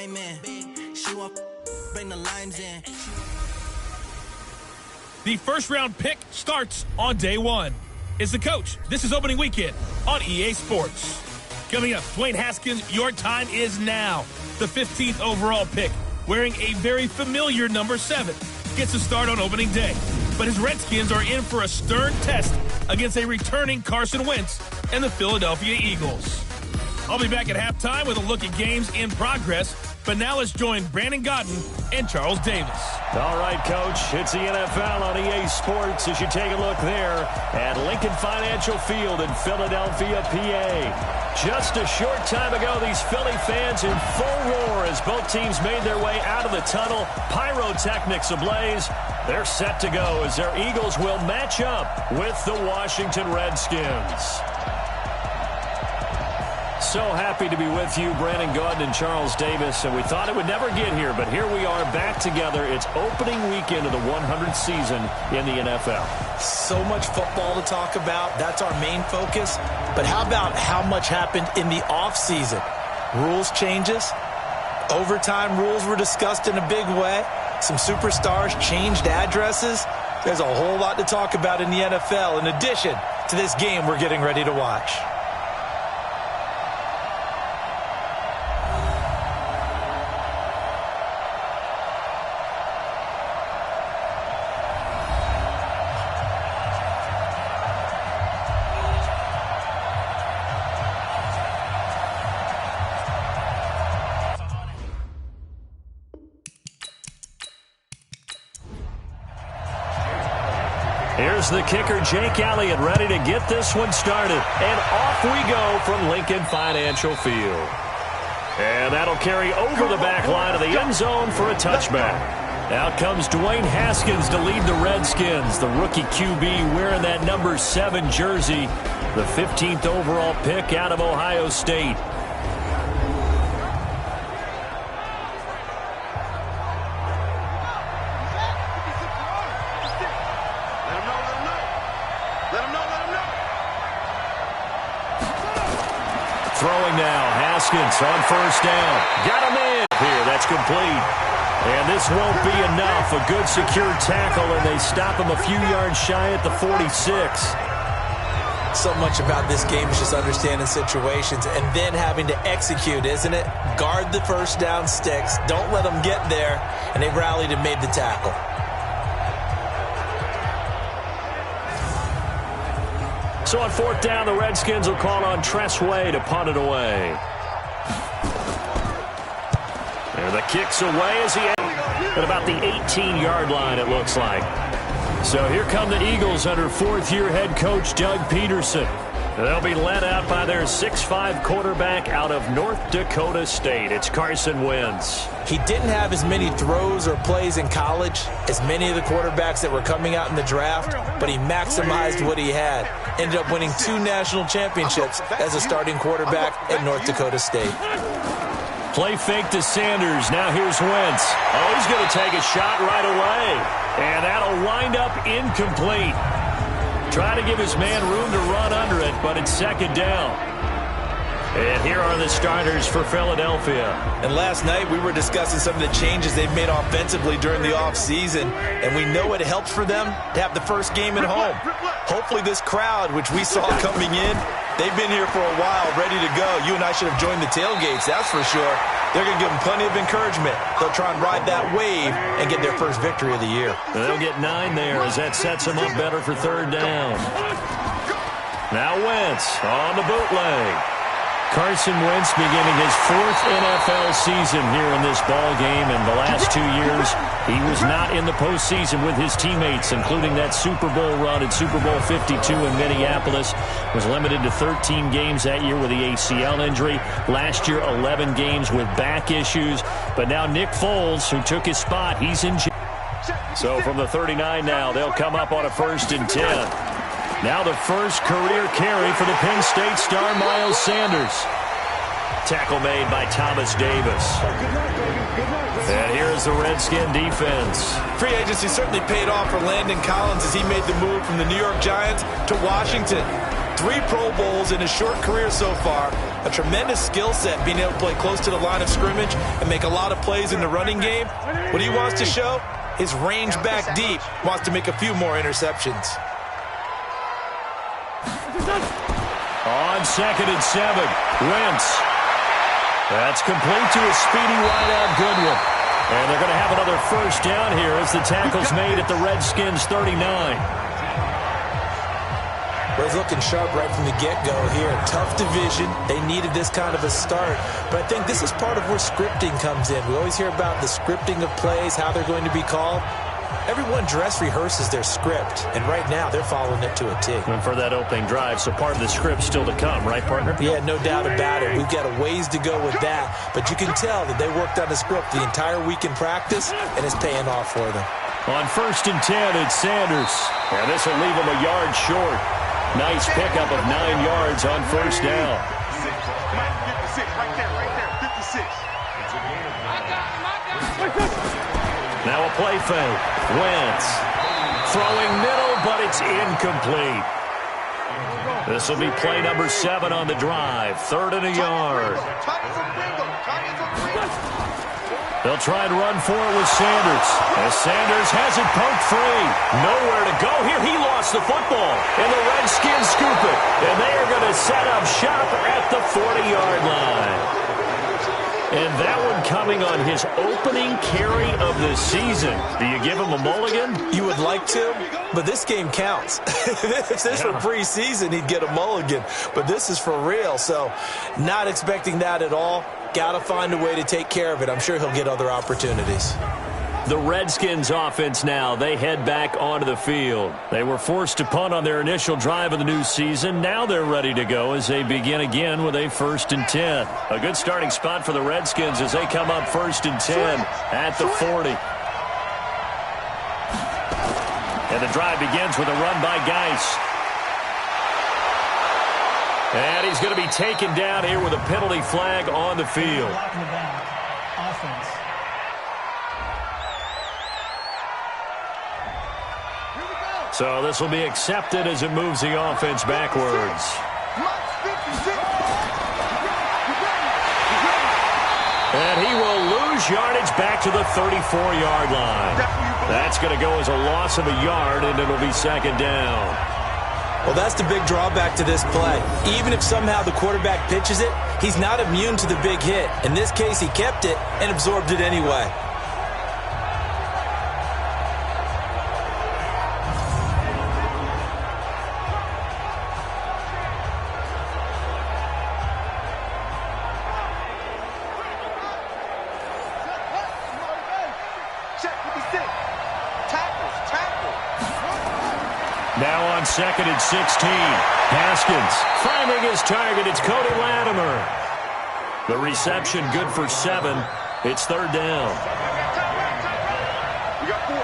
lineman. She want bring the limes in. The first-round pick starts on day one. It's the coach. This is opening weekend on EA Sports. Coming up, Dwayne Haskins, your time is now. The 15th overall pick, wearing a very familiar number 7, gets a start on opening day. But his Redskins are in for a stern test against a returning Carson Wentz and the Philadelphia Eagles. I'll be back at halftime with a look at games in progress. But now let's join Brandon Godden and Charles Davis. All right, Coach, it's the NFL on EA Sports as you take a look there at Lincoln Financial Field in Philadelphia, PA. Just a short time ago, these Philly fans in full roar as both teams made their way out of the tunnel. Pyrotechnics ablaze. They're set to go as their Eagles will match up with the Washington Redskins. So happy to be with you, Brandon Gaudin and Charles Davis, and we thought it would never get here, but here we are back together. It's opening weekend of the 100th season in the NFL. So much football to talk about. That's our main focus. But how about how much happened in the offseason? Rules changes. Overtime rules were discussed in a big way. Some superstars changed addresses. There's a whole lot to talk about in the NFL in addition to this game we're getting ready to watch. Here's the kicker, Jake Elliott, ready to get this one started. And off we go from Lincoln Financial Field. And that'll carry over the back line of the end zone for a touchback. Out comes Dwayne Haskins to lead the Redskins. The rookie QB wearing that number 7 jersey. The 15th overall pick out of Ohio State. Throwing now, Haskins on first down. Got him in here. That's complete. And this won't be enough. A good secure tackle, and they stop him a few yards shy at the 46. So much about this game is just understanding situations and then having to execute, isn't it? Guard the first down sticks. Don't let them get there. And they rallied and made the tackle. So on fourth down, the Redskins will call on Tressway to punt it away. And the kick's away as he at about the 18-yard line, it looks like. So here come the Eagles under fourth-year head coach Doug Peterson. They'll be led out by their 6'5" quarterback out of North Dakota State. It's Carson Wentz. He didn't have as many throws or plays in college as many of the quarterbacks that were coming out in the draft, but he maximized what he had. Ended up winning 2 national championships as a starting quarterback at North Dakota State. Play fake to Sanders. Now here's Wentz. Oh, he's going to take a shot right away. And that'll wind up incomplete. Trying to give his man room to run under it, but it's second down. And here are the starters for Philadelphia. And last night we were discussing some of the changes they've made offensively during the offseason, and we know it helps for them to have the first game at home. Hopefully this crowd, which we saw coming in, they've been here for a while, ready to go. You and I should have joined the tailgates, that's for sure. They're going to give them plenty of encouragement. They'll try and ride that wave and get their first victory of the year. They'll get 9 there as that sets them up better for third down. Now Wentz on the bootleg. Carson Wentz beginning his 4th NFL season here in this ball game. In the last 2 years, he was not in the postseason with his teammates, including that Super Bowl run at Super Bowl 52 in Minneapolis. Was limited to 13 games that year with the ACL injury. Last year, 11 games with back issues. But now Nick Foles, who took his spot, he's in jail. So from the 39 now, they'll come up on a 1st and 10. Now the first career carry for the Penn State star Miles Sanders. Tackle made by Thomas Davis. And here's the Redskin defense. Free agency certainly paid off for Landon Collins as he made the move from the New York Giants to Washington. 3 Pro Bowls in his short career so far. A tremendous skill set, being able to play close to the line of scrimmage and make a lot of plays in the running game. What he wants to show, his range back deep, wants to make a few more interceptions. On 2nd and 7, Wentz. That's complete to a speedy wideout Goodwin. And they're going to have another first down here as the tackle's made at the Redskins 39. Well, he's looking sharp right from the get-go here. Tough division. They needed this kind of a start. But I think this is part of where scripting comes in. We always hear about the scripting of plays, how they're going to be called. Everyone dress rehearses their script, and right now they're following it to a T. And for that opening drive, so part of the script still to come, right, partner? Yeah, no doubt about it. We've got a ways to go with that, but you can tell that they worked on the script the entire week in practice, and it's paying off for them. On 1st and 10, it's Sanders. And this will leave him a yard short. Nice pickup of 9 yards on first down. 56, right there, 56. Now a play fake. Wentz throwing middle, but it's incomplete. This will be play number 7 on the drive. 3rd and a yard. They'll try and run for it with Sanders. As Sanders has it poked free. Nowhere to go here. He lost the football. And the Redskins scoop it. And they are going to set up shop at the 40-yard line. And that one coming on his opening carry of the season. Do you give him a mulligan? You would like to, but this game counts. If this were preseason, he'd get a mulligan. But this is for real, so not expecting that at all. Got to find a way to take care of it. I'm sure he'll get other opportunities. The Redskins offense now, they head back onto the field. They were forced to punt on their initial drive of the new season. Now they're ready to go as they begin again with a 1st and 10. A good starting spot for the Redskins as they come up 1st and 10 at the 40. And the drive begins with a run by Geis. And he's going to be taken down here with a penalty flag on the field. So this will be accepted as it moves the offense backwards. And he will lose yardage back to the 34-yard line. That's going to go as a loss of a yard, and it'll be 2nd down. Well, that's the big drawback to this play. Even if somehow the quarterback pitches it, he's not immune to the big hit. In this case, he kept it and absorbed it anyway. Now on 2nd and 16. Haskins finding his target. It's Cody Latimer. The reception good for 7. It's 3rd down. We got 4.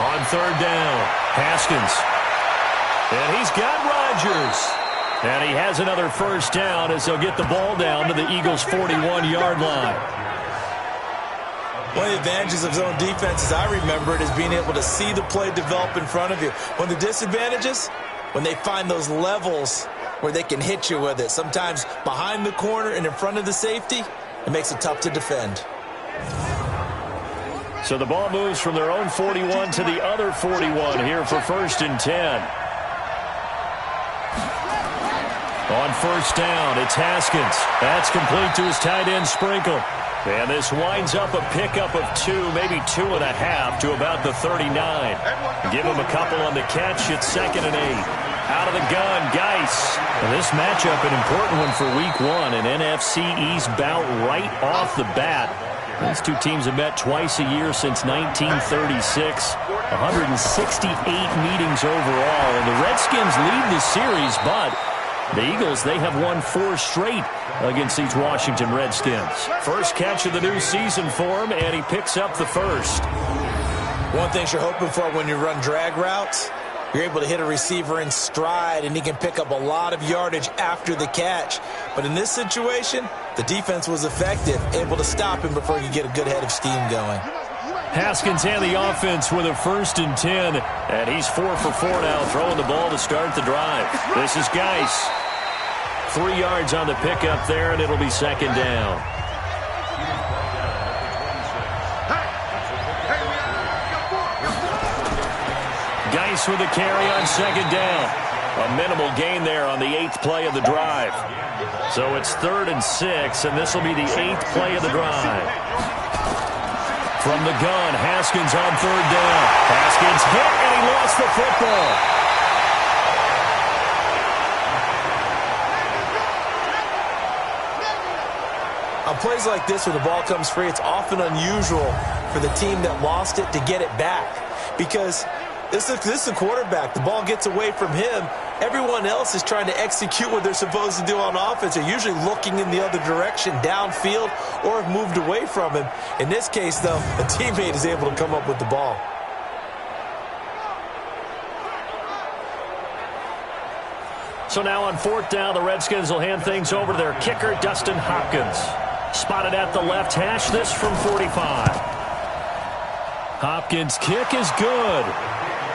On 3rd down, Haskins. And he's got Rodgers. And he has another first down as they'll get the ball down to the Eagles' 41-yard line. One of the advantages of zone defense, as I remember it, is being able to see the play develop in front of you. One of the disadvantages, when they find those levels where they can hit you with it, sometimes behind the corner and in front of the safety, it makes it tough to defend. So the ball moves from their own 41 to the other 41 here for 1st and 10. On 1st down, it's Haskins. That's complete to his tight end Sprinkle. And this winds up a pickup of 2, maybe 2.5 to about the 39. Give him a couple on the catch. It's 2nd and 8. Out of the gun, Geis. And this matchup, an important one for Week 1, an NFC East bout right off the bat. These two teams have met twice a year since 1936. 168 meetings overall. And the Redskins lead the series, but the Eagles, they have won 4 straight against these Washington Redskins. First catch of the new season for him, and he picks up the first. One thing you're hoping for when you run drag routes, you're able to hit a receiver in stride, and he can pick up a lot of yardage after the catch. But in this situation, the defense was effective, able to stop him before he could get a good head of steam going. Haskins and the offense with a 1st and 10. And he's 4 for 4 now, throwing the ball to start the drive. This is Geis. 3 yards on the pickup there, and it'll be 2nd down. Geis with a carry on 2nd down. A minimal gain there on the 8th play of the drive. So it's 3rd and 6, and this will be the 8th play of the drive. From the gun, Haskins on 3rd down. Haskins hit, and he lost the football. On plays like this where the ball comes free, it's often unusual for the team that lost it to get it back. Because this is a quarterback. The ball gets away from him. Everyone else is trying to execute what they're supposed to do on offense. They're usually looking in the other direction, downfield, or have moved away from him. In this case, though, a teammate is able to come up with the ball. So now on 4th down, the Redskins will hand things over to their kicker, Dustin Hopkins. Spotted at the left hash, this from 45. Hopkins' kick is good.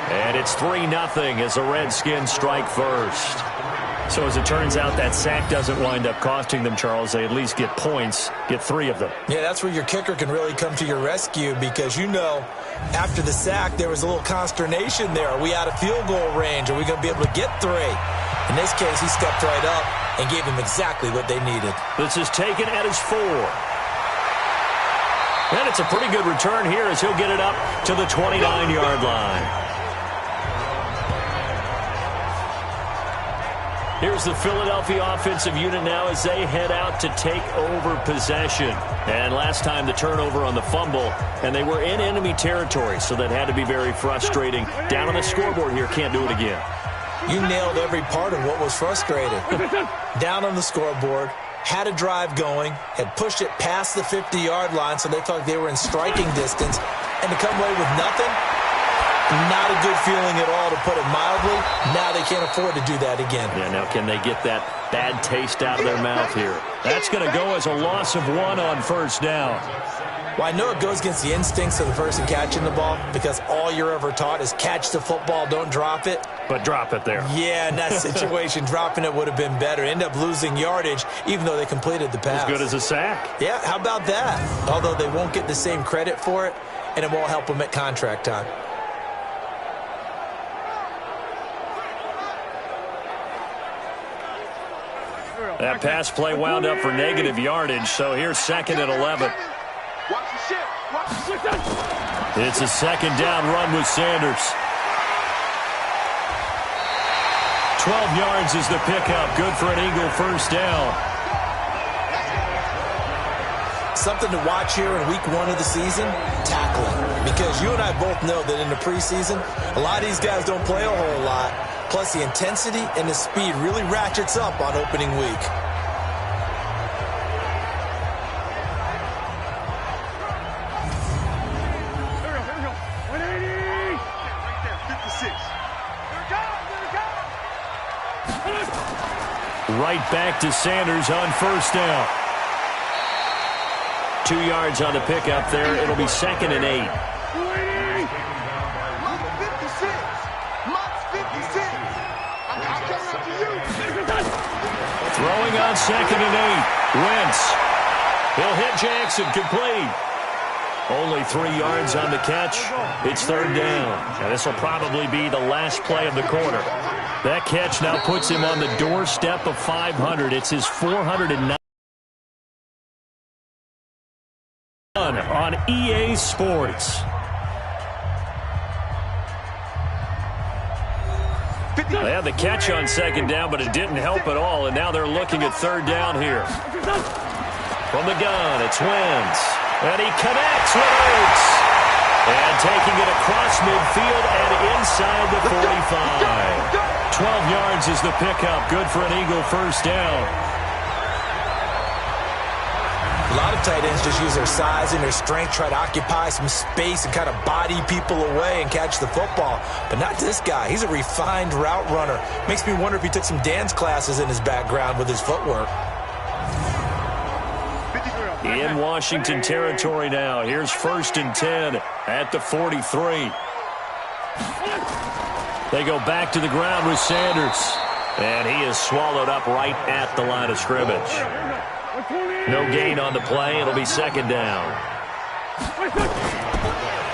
And it's 3-0 as the Redskins strike first. So as it turns out, that sack doesn't wind up costing them, Charles. They at least get points, get 3 of them. Yeah, that's where your kicker can really come to your rescue because, you know, after the sack, there was a little consternation there. Are we out of field goal range? Are we going to be able to get 3? In this case, he stepped right up and gave them exactly what they needed. This is taken at his 4. And it's a pretty good return here as he'll get it up to the 29-yard line. Here's the Philadelphia offensive unit now as they head out to take over possession. And last time the turnover on the fumble, and they were in enemy territory, so that had to be very frustrating. Down on the scoreboard here, can't do it again. You nailed every part of what was frustrating. Down on the scoreboard, had a drive going, had pushed it past the 50-yard line, so they felt like they were in striking distance, and to come away with nothing, not a good feeling at all, to put it mildly. Now they can't afford to do that again. Yeah, now can they get that bad taste out of their mouth here? That's going to go as a loss of 1 on 1st down. Well, I know it goes against the instincts of the person catching the ball because all you're ever taught is catch the football, don't drop it. But drop it there. Yeah, in that situation, dropping it would have been better. End up losing yardage, even though they completed the pass. As good as a sack. Yeah, how about that? Although they won't get the same credit for it, and it won't help them at contract time. That pass play wound up for negative yardage, so here's 2nd and 11. It's a 2nd down run with Sanders. 12 yards is the pickup. Good for an Eagle 1st down. Something to watch here in week 1 of the season, tackling. Because you and I both know that in the preseason, a lot of these guys don't play a whole lot. Plus, the intensity and the speed really ratchets up on opening week. Right back to Sanders on 1st down. 2 yards on the pickup there. It'll be 2nd and 8. Throwing on 2nd and 8. Wentz. He'll hit Jackson, complete. Only 3 yards on the catch. It's 3rd down. And this will probably be the last play of the quarter. That catch now puts him on the doorstep of 500. It's his 409 on EA Sports. They had the catch on 2nd down, but it didn't help at all, and now they're looking at 3rd down here. From the gun, it's Wentz. And he connects with Ertz. And taking it across midfield and inside the 45. 12 yards is the pickup. Good for an Eagle 1st down. A lot of tight ends just use their size and their strength, try to occupy some space and kind of body people away and catch the football. But not this guy. He's a refined route runner. Makes me wonder if he took some dance classes in his background with his footwork. In Washington territory now. Here's 1st and 10 at the 43. They go back to the ground with Sanders. And he is swallowed up right at the line of scrimmage. No gain on the play. It'll be second down.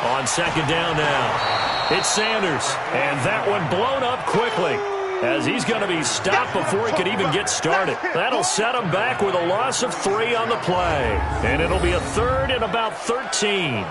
On second down now, it's Sanders. And that one blown up quickly as he's going to be stopped before he could even get started. That'll set him back with a loss of 3 on the play. And it'll be a third and about 13.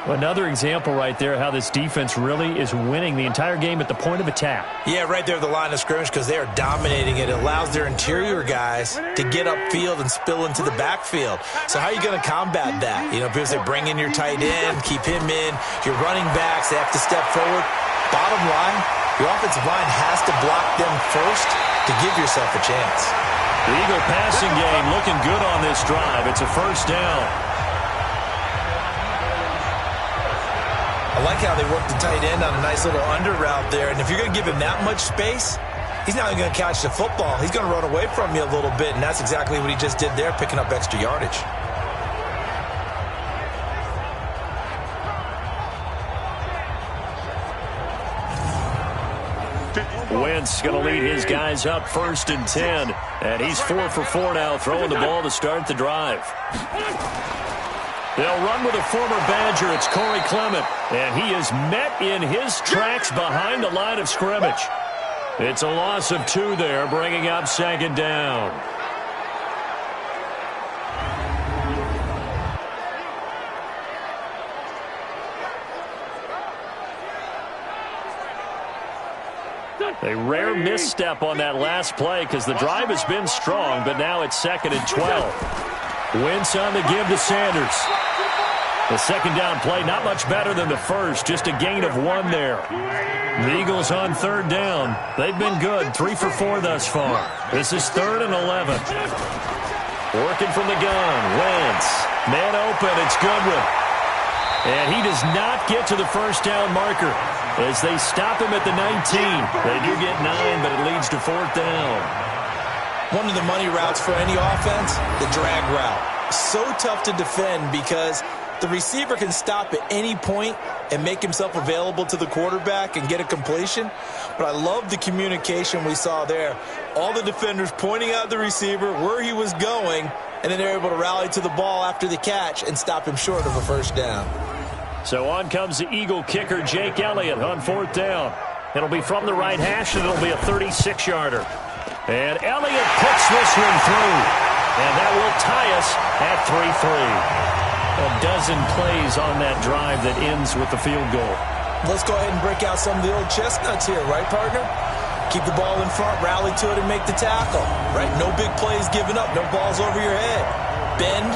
Another example right there how this defense really is winning the entire game at the point of attack. Yeah, right there at the line of scrimmage because they are dominating it. It allows their interior guys to get upfield and spill into the backfield. So how are you going to combat that? You know, because they bring in your tight end, keep him in. Your running backs, they have to step forward. Bottom line, your offensive line has to block them first to give yourself a chance. The Eagle passing game looking good on this drive. It's a first down. I like how they work the tight end on a nice little under route there. And if you're going to give him that much space, he's not even going to catch the football. He's going to run away from you a little bit, and that's exactly what he just did there, picking up extra yardage. Wentz going to lead his guys up 1st and 10. And he's 4 for 4 now, throwing the ball to start the drive. They'll run with a former Badger. It's Corey Clement. And he is met in his tracks behind the line of scrimmage. It's a loss of 2 there, bringing up second down. A rare misstep on that last play because the drive has been strong, but now it's 2nd and 12. Wentz on the give to Sanders. The second down play, not much better than the first, just a gain of 1 there. The Eagles on 3rd down. They've been good, 3 for 4 thus far. This is 3rd and 11. Working from the gun, Wentz. Man open, it's Goodwin. And he does not get to the first down marker as they stop him at the 19. They do get 9, but it leads to 4th down. One of the money routes for any offense, the drag route. So tough to defend because the receiver can stop at any point and make himself available to the quarterback and get a completion. But I love the communication we saw there. All the defenders pointing out the receiver, where he was going, and then they're able to rally to the ball after the catch and stop him short of a first down. So on comes the Eagle kicker, Jake Elliott, on 4th down. It'll be from the right hash, and it'll be a 36-yarder. And Elliott puts this one through. And that will tie us at 3-3. A dozen plays on that drive that ends with the field goal. Let's go ahead and break out some of the old chestnuts here, right, partner? Keep the ball in front, rally to it, and make the tackle. Right? No big plays given up, no balls over your head. Bend,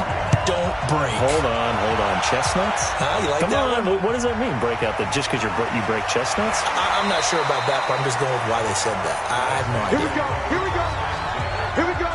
don't break. Hold on. Chestnuts? You like Come that on. one? What does that mean, break out? Just because you break chestnuts? I'm not sure about that, but I'm just going with why they said that. I have no idea. Here we go. Here we go. Here we go.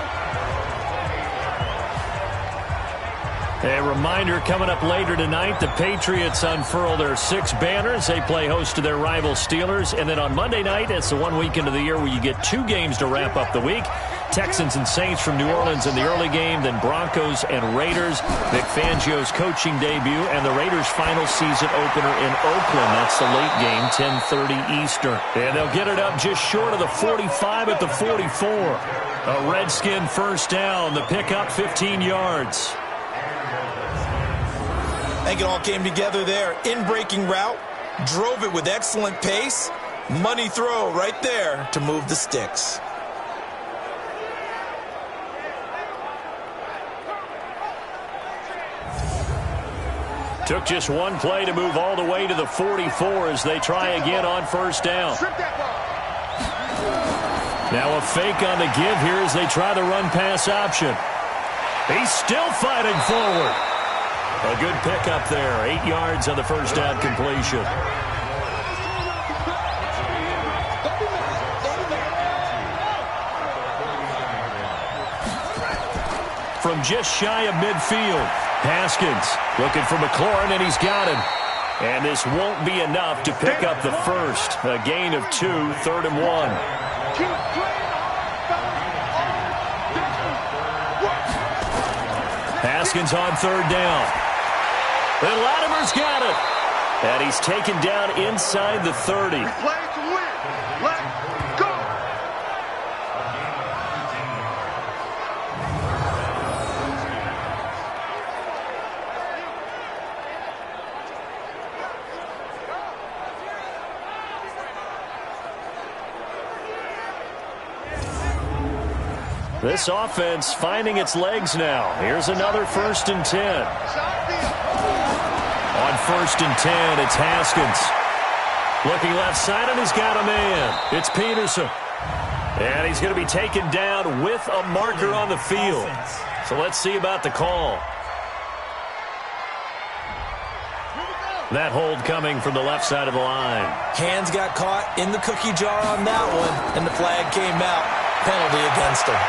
A reminder coming up later tonight, the Patriots unfurl their 6 banners. They play host to their rival Steelers. And then on Monday night, it's the one weekend of the year where you get 2 games to wrap up the week. Texans and Saints from New Orleans in the early game, then Broncos and Raiders. Vic Fangio's coaching debut and the Raiders' final season opener in Oakland. That's the late game, 10:30 Eastern. And they'll get it up just short of the 45 at the 44. A Redskin first down, the pickup 15 yards. I think it all came together there. In-breaking route, drove it with excellent pace. Money throw right there to move the sticks. Took just one play to move all the way to the 44 as they try again on first down. Now a fake on the give here as they try the run-pass option. He's still fighting forward. A good pickup there. 8 yards on the first down completion. From just shy of midfield, Haskins looking for McLaurin, and he's got him. And this won't be enough to pick up the first. A gain of 2, 3rd and 1. Haskins on 3rd down. And Latimer's got it. And he's taken down inside the 30. We play to win. Let's go. This offense finding its legs now. Here's another 1st and 10. On 1st and 10, it's Haskins. Looking left side, and he's got a man. It's Peterson. And he's going to be taken down with a marker on the field. So let's see about the call. That hold coming from the left side of the line. Hands got caught in the cookie jar on that one, and the flag came out. Penalty against him.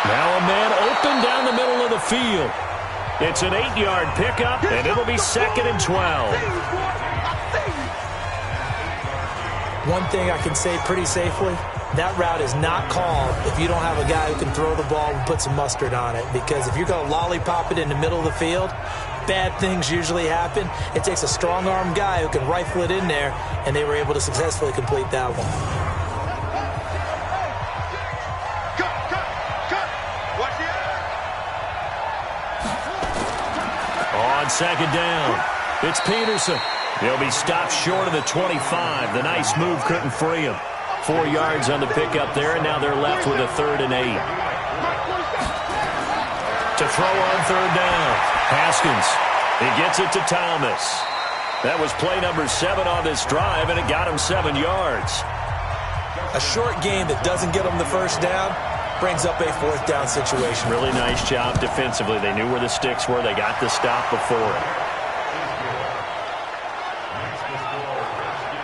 Now a man open down the middle of the field. It's an 8-yard pickup, and it'll be 2nd and 12. One thing I can say pretty safely, that route is not called if you don't have a guy who can throw the ball and put some mustard on it. Because if you're going to lollipop it in the middle of the field, bad things usually happen. It takes a strong-armed guy who can rifle it in there, and they were able to successfully complete that one. On 2nd down, it's Peterson. He'll be stopped short of the 25. The nice move couldn't free him. 4 yards on the pickup there, and now they're left with a 3rd and 8. To throw on 3rd down, Haskins. He gets it to Thomas. That was play number 7 on this drive, and it got him 7 yards. A short gain that doesn't get him the 1st down brings up a 4th down situation. Really nice job defensively. They knew where the sticks were. They got the stop before it.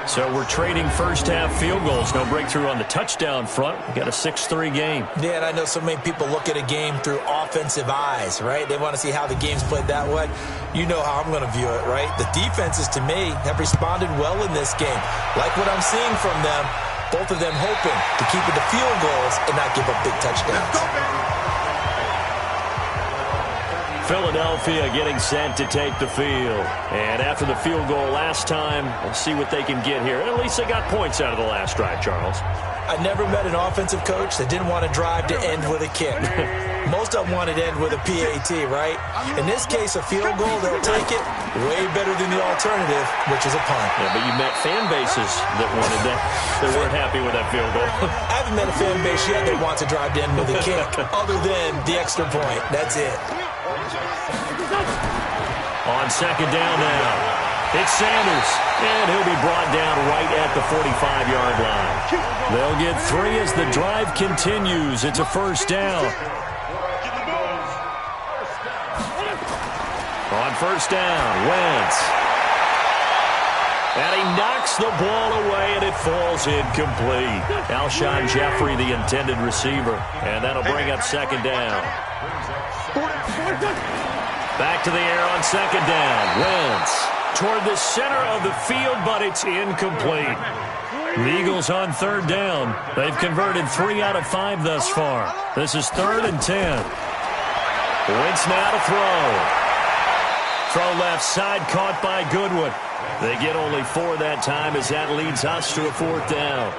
So we're trading first-half field goals. No breakthrough on the touchdown front. We got a 6-3 game. Yeah, and I know so many people look at a game through offensive eyes, right? They want to see how the game's played that way. You know how I'm going to view it, right? The defenses, to me, have responded well in this game. Like what I'm seeing from them, both of them hoping to keep it to field goals and not give up big touchdowns. Philadelphia getting set to take the field. And after the field goal last time, we'll see what they can get here. At least they got points out of the last drive, Charles. I never met an offensive coach that didn't want to drive to end with a kick. Most of them wanted to end with a PAT, right? In this case, a field goal, they'll take it way better than the alternative, which is a punt. Yeah, but you met fan bases that wanted that. They weren't happy with that field goal. I haven't met a fan base yet that wants to drive to end with a kick, other than the extra point. That's it. On 2nd down now, it's Sanders, and he'll be brought down right at the 45-yard line. They'll get 3 as the drive continues. It's a 1st down. On 1st down, Wentz. And he knocks the ball away, and it falls incomplete. Alshon Jeffrey, the intended receiver, and that'll bring up 2nd down. Back to the air on 2nd down. Wentz toward the center of the field, but it's incomplete. The Eagles on 3rd down. They've converted 3 out of 5 thus far. This is 3rd and 10. Wentz now to throw. Throw left side, caught by Goodwin. They get only 4 that time as that leads us to a 4th down.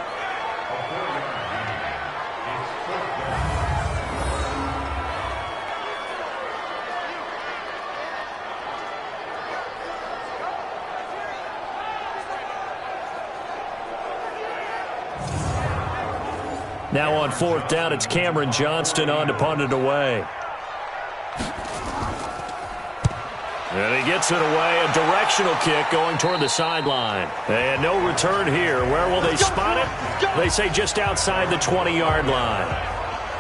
Now on 4th down, it's Cameron Johnston on to punt it away. And he gets it away, a directional kick going toward the sideline. And no return here. Where will they spot it? They say just outside the 20-yard line.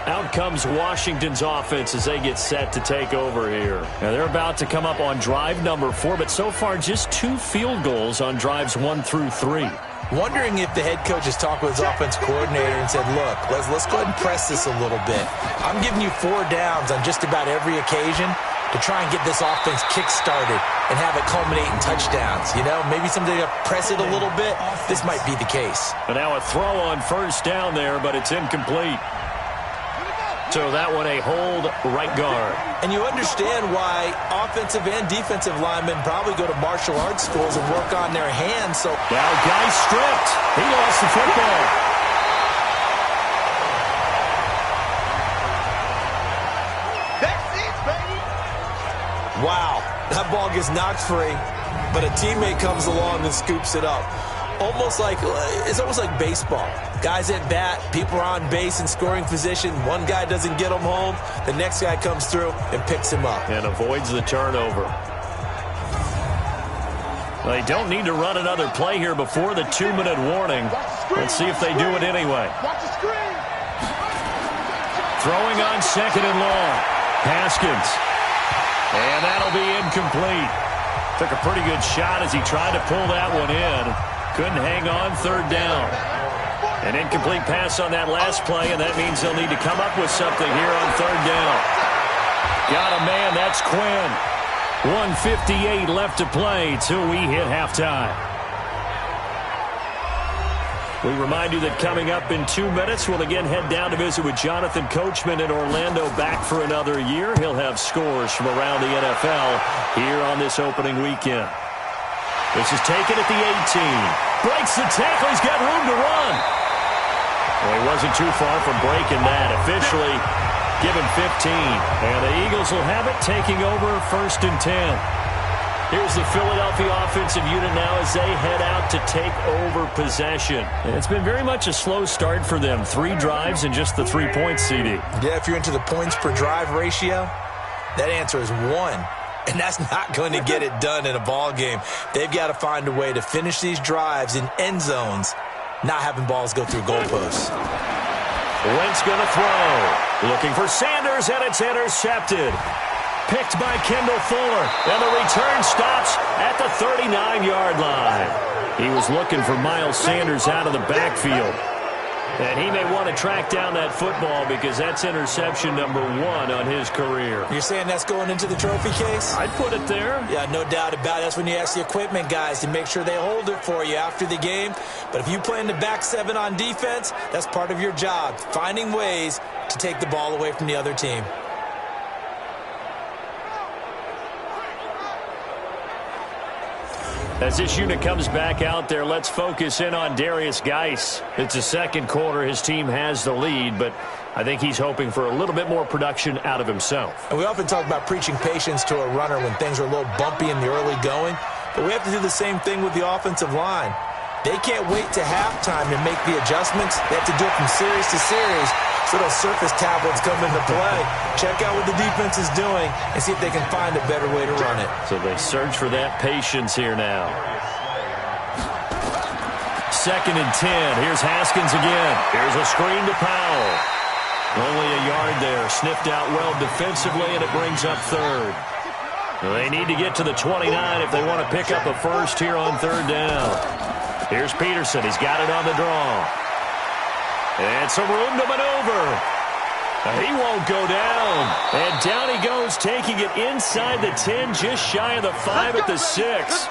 Out comes Washington's offense as they get set to take over here. Now they're about to come up on drive number 4, but so far just 2 field goals on drives 1 through 3. Wondering if the head coach has talked with his offense coordinator and said, look, let's go ahead and press this a little bit. I'm giving you 4 downs on just about every occasion to try and get this offense kick-started and have it culminate in touchdowns. You know, maybe somebody to press it a little bit. This might be the case. But now a throw on 1st down there, but it's incomplete. So that one a hold right guard. And you understand why offensive and defensive linemen probably go to martial arts schools and work on their hands. So now guy stripped. He lost the football. That's it, baby. Wow, that ball gets knocked free, but a teammate comes along and scoops it up. It's almost like baseball. Guys at bat, people are on base in scoring position. One guy doesn't get him home. The next guy comes through and picks him up. And avoids the turnover. They don't need to run another play here before the 2-minute warning. Let's see if they do it anyway. Throwing on 2nd and long. Haskins. And that'll be incomplete. Took a pretty good shot as he tried to pull that one in. Couldn't hang on 3rd down. An incomplete pass on that last play, and that means they'll need to come up with something here on 3rd down. Got a man, that's Quinn. 1:58 left to play till we hit halftime. We remind you that coming up in 2 minutes, we'll again head down to visit with Jonathan Coachman in Orlando, back for another year. He'll have scores from around the NFL here on this opening weekend. This is taken at the 18. Breaks the tackle. He's got room to run. Well, he wasn't too far from breaking that. Officially given 15. And the Eagles will have it, taking over 1st and 10. Here's the Philadelphia offensive unit now as they head out to take over possession. And it's been very much a slow start for them. 3 drives and just the 3 points, CD. Yeah, if you're into the points per drive ratio, that answer is 1. And that's not going to get it done in a ball game. They've got to find a way to finish these drives in end zones, not having balls go through goalposts. Wentz going to throw. Looking for Sanders, and it's intercepted. Picked by Kendall Fuller. And the return stops at the 39-yard line. He was looking for Miles Sanders out of the backfield. And he may want to track down that football because that's interception number 1 on his career. You're saying that's going into the trophy case? I'd put it there. Yeah, no doubt about it. That's when you ask the equipment guys to make sure they hold it for you after the game. But if you play in the back 7 on defense, that's part of your job, finding ways to take the ball away from the other team. As this unit comes back out there, let's focus in on Darius Geis. It's the 2nd quarter. His team has the lead, but I think he's hoping for a little bit more production out of himself. And we often talk about preaching patience to a runner when things are a little bumpy in the early going, but we have to do the same thing with the offensive line. They can't wait to halftime to make the adjustments. They have to do it from series to series, so those surface tablets come into play. Check out what the defense is doing and see if they can find a better way to run it. So they search for that patience here now. 2nd and 10. Here's Haskins again. Here's a screen to Powell. Only a yard there. Sniffed out well defensively, and it brings up 3rd. They need to get to the 29 if they want to pick up a first here on 3rd down. Here's Peterson. He's got it on the draw. And some room to maneuver. He won't go down. And down he goes, taking it inside the 10, just shy of the 5 at the 6.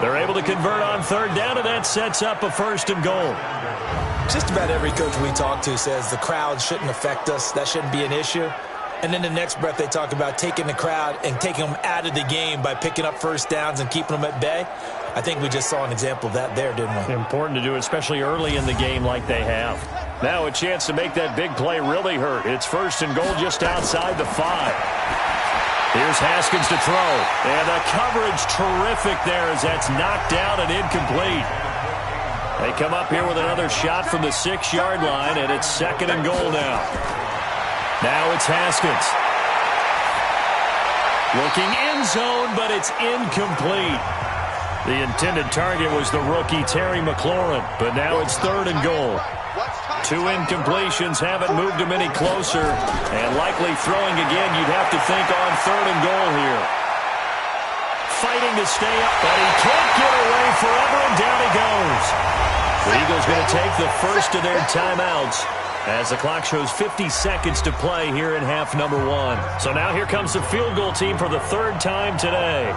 They're able to convert on 3rd down, and that sets up a 1st and goal. Just about every coach we talk to says the crowd shouldn't affect us. That shouldn't be an issue. And then the next breath they talk about taking the crowd and taking them out of the game by picking up 1st downs and keeping them at bay. I think we just saw an example of that there, didn't we? Important to do, especially early in the game like they have. Now a chance to make that big play really hurt. It's 1st and goal just outside the 5. Here's Haskins to throw. And the coverage terrific there as that's knocked down and incomplete. They come up here with another shot from the 6-yard line, and it's 2nd and goal now. Now it's Haskins. Looking end zone, but it's incomplete. The intended target was the rookie Terry McLaurin, but now it's 3rd and goal. 2 incompletions haven't moved him any closer, and likely throwing again, you'd have to think on 3rd and goal here. Fighting to stay up, but he can't get away forever, and down he goes. The Eagles going to take the first of their timeouts as the clock shows 50 seconds to play here in half number 1. So now here comes the field goal team for the 3rd time today.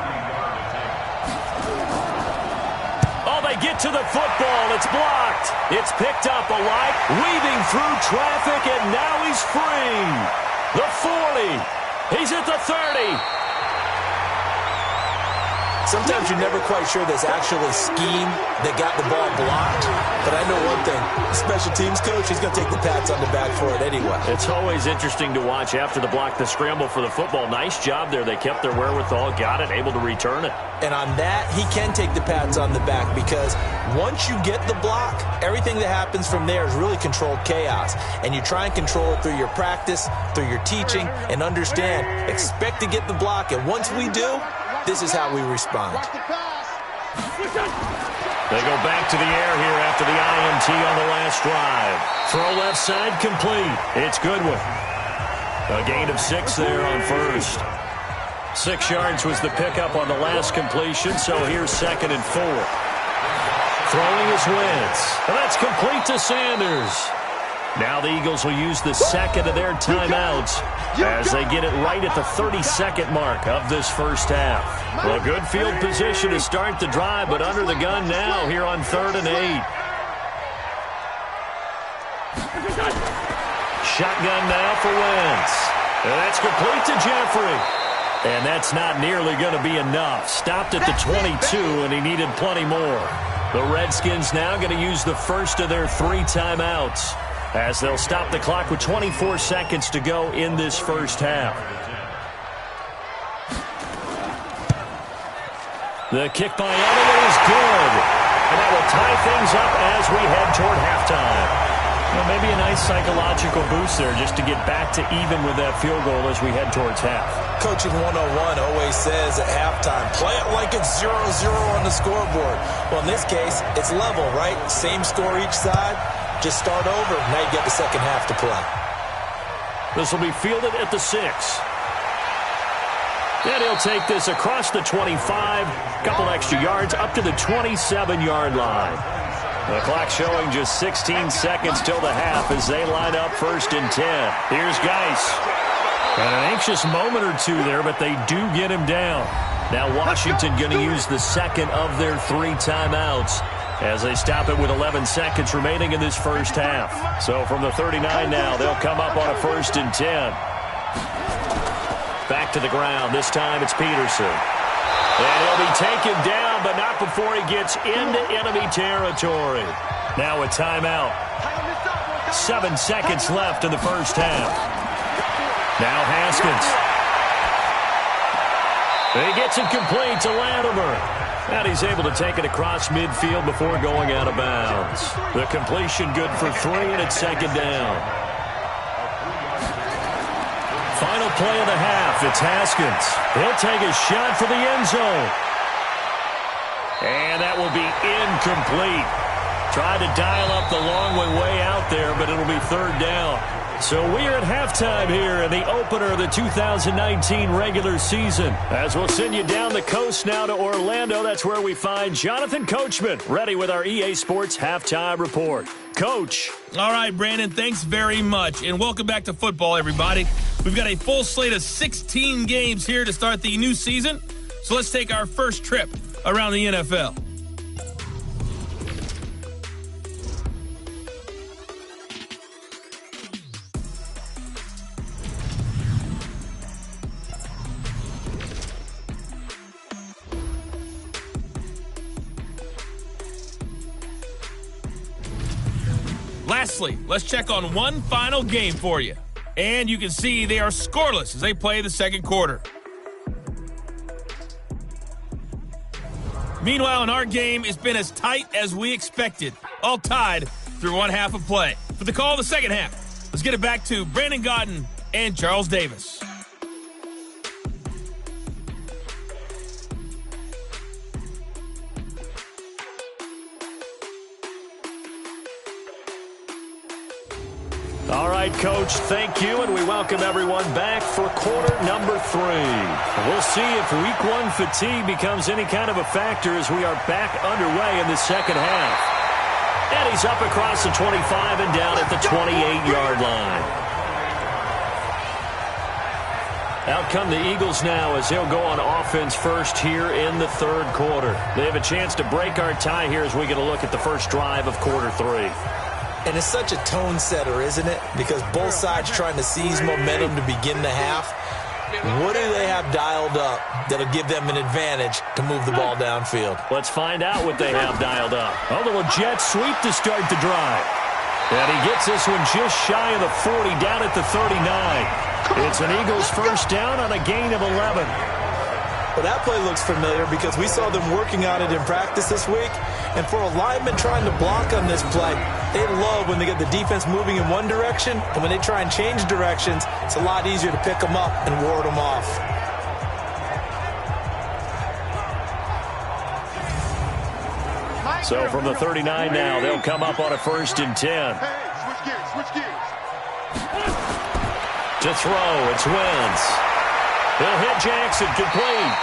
Get to the football. It's blocked. It's picked up. Alike weaving through traffic, and now he's free. The 40. He's at the 30. Sometimes you're never quite sure there's actually a scheme that got the ball blocked. But I know one thing. Special teams coach, he's going to take the pats on the back for it anyway. It's always interesting to watch after the block, the scramble for the football. Nice job there. They kept their wherewithal, got it, able to return it. And on that, he can take the pats on the back because once you get the block, everything that happens from there is really controlled chaos. And you try and control it through your practice, through your teaching, and understand, expect to get the block. And once we do, this is how we respond. They go back to the air here after the INT on the last drive. Throw left side complete. It's Goodwin. A gain of 6 there on first. 6 yards was the pickup on the last completion, so here's 2nd and 4. Throwing is Wentz. And that's complete to Sanders. Now the Eagles will use the second of their timeouts as they get it right at the 30-second mark of this first half. Well, good field position to start the drive, but under the gun now here on 3rd and 8. Shotgun now for Wentz. And that's complete to Jeffrey. And that's not nearly going to be enough. Stopped at the 22, and he needed plenty more. The Redskins now going to use the first of their 3 timeouts, as they'll stop the clock with 24 seconds to go in this first half. The kick by Elliott is good. And that will tie things up as we head toward halftime. Well, maybe a nice psychological boost there just to get back to even with that field goal as we head towards half. Coaching 101 always says at halftime, play it like it's 0-0 on the scoreboard. Well, in this case, it's level, right? Same score each side. Just start over. Now you get the second half to play. This will be fielded at the 6. And he'll take this across the 25. Couple extra yards up to the 27-yard line. The clock showing just 16 seconds till the half as they line up 1st and 10. Here's Geis. And an anxious moment or two there, but they do get him down. Now Washington going to use the second of their 3 timeouts as they stop it with 11 seconds remaining in this first half. So from the 39 now, they'll come up on a 1st and 10. Back to the ground. This time it's Peterson. And he'll be taken down, but not before he gets into enemy territory. Now a timeout. 7 seconds left in the first half. Now Haskins. He gets it complete to Latimer. And he's able to take it across midfield before going out of bounds. The completion good for 3, and it's 2nd down. Final play of the half. It's Haskins. He'll take a shot for the end zone. And that will be incomplete. Tried to dial up the long way out there, but it'll be 3rd down. So we're at halftime here in the opener of the 2019 regular season. As we'll send you down the coast now to Orlando, that's where we find Jonathan Coachman, ready with our EA Sports Halftime Report. Coach. All right, Brandon, thanks very much. And welcome back to football, everybody. We've got a full slate of 16 games here to start the new season. So let's take our first trip around the NFL. Lastly, let's check on one final game for you. And you can see they are scoreless as they play the second quarter. Meanwhile, in our game, it's been as tight as we expected, all tied through one half of play. For the call of the second half, let's get it back to Brandon Gaudin and Charles Davis. All right, Coach, thank you, and we welcome everyone back for quarter number 3. We'll see if week 1 fatigue becomes any kind of a factor as we are back underway in the second half. And he's up across the 25 and down at the 28-yard line. Out come the Eagles now as they'll go on offense first here in the third quarter. They have a chance to break our tie here as we get a look at the first drive of quarter 3. And it's such a tone setter, isn't it? Because both sides trying to seize momentum to begin the half. What do they have dialed up that'll give them an advantage to move the ball downfield? Let's find out what they have dialed up. A little jet sweep to start the drive. And he gets this one just shy of the 40, down at the 39. It's an Eagles first down on a gain of 11. Well, that play looks familiar because we saw them working on it in practice this week. And for a lineman trying to block on this play, they love when they get the defense moving in one direction. And when they try and change directions, it's a lot easier to pick them up and ward them off. So from the 39 now, they'll come up on a 1st and 10. Switch gears. To throw, it's Wentz. He'll hit Jackson, complete.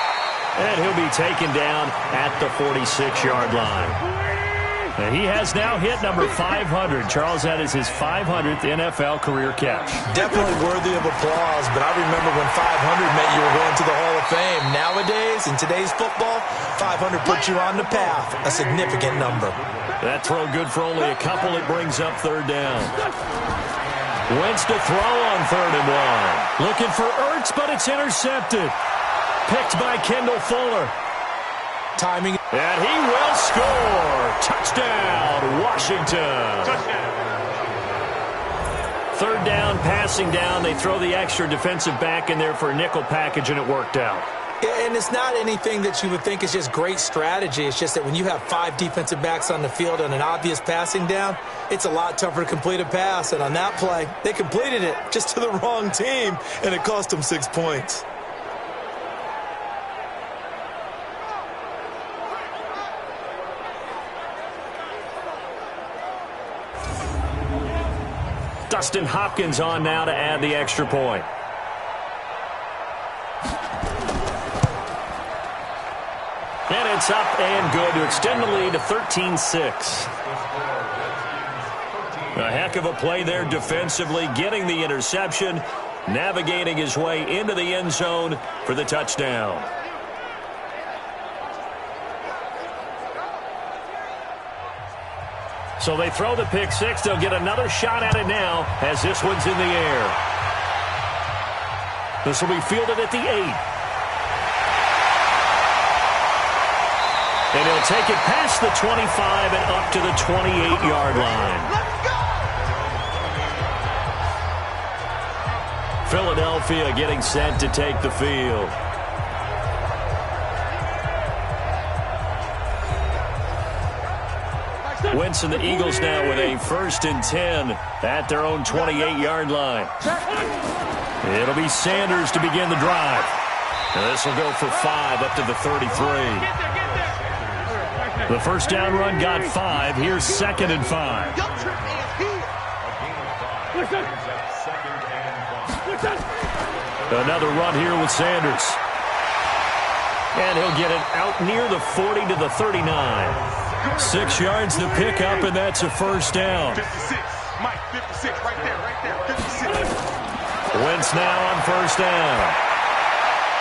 And he'll be taken down at the 46-yard line. And he has now hit number 500. Charles, that is his 500th NFL career catch. Definitely worthy of applause, but I remember when 500 meant you were going to the Hall of Fame. Nowadays, in today's football, 500 puts you on the path, a significant number. That throw good for only a couple. It brings up 3rd down. Wentz to throw on 3rd and 1. Looking for Ertz, but it's intercepted. Picked by Kendall Fuller. Timing. And he will score. Touchdown, Washington. Touchdown. 3rd down, passing down. They throw the extra defensive back in there for a nickel package, and it worked out. Yeah, and it's not anything that you would think is just great strategy. It's just that when you have 5 defensive backs on the field and an obvious passing down, it's a lot tougher to complete a pass. And on that play, they completed it just to the wrong team, and it cost them 6 points. Dustin Hopkins on now to add the extra point. And it's up and good to extend the lead to 13-6. A heck of a play there defensively, getting the interception, navigating his way into the end zone for the touchdown. So they throw the pick six. They'll get another shot at it now as this one's in the air. This will be fielded at the 8. And he'll take it past the 25 and up to the 28-yard line. Philadelphia getting set to take the field. Wentz and the Eagles now with a 1st and 10 at their own 28-yard line. It'll be Sanders to begin the drive. And this will go for 5 up to the 33. The first down run got 5. Here's 2nd and 5. Another run here with Sanders. And he'll get it out near the 40 to the 39. 6 yards to pick up, and that's a first down. 56. Mike, 56. Right there. 56. Wentz now on first down.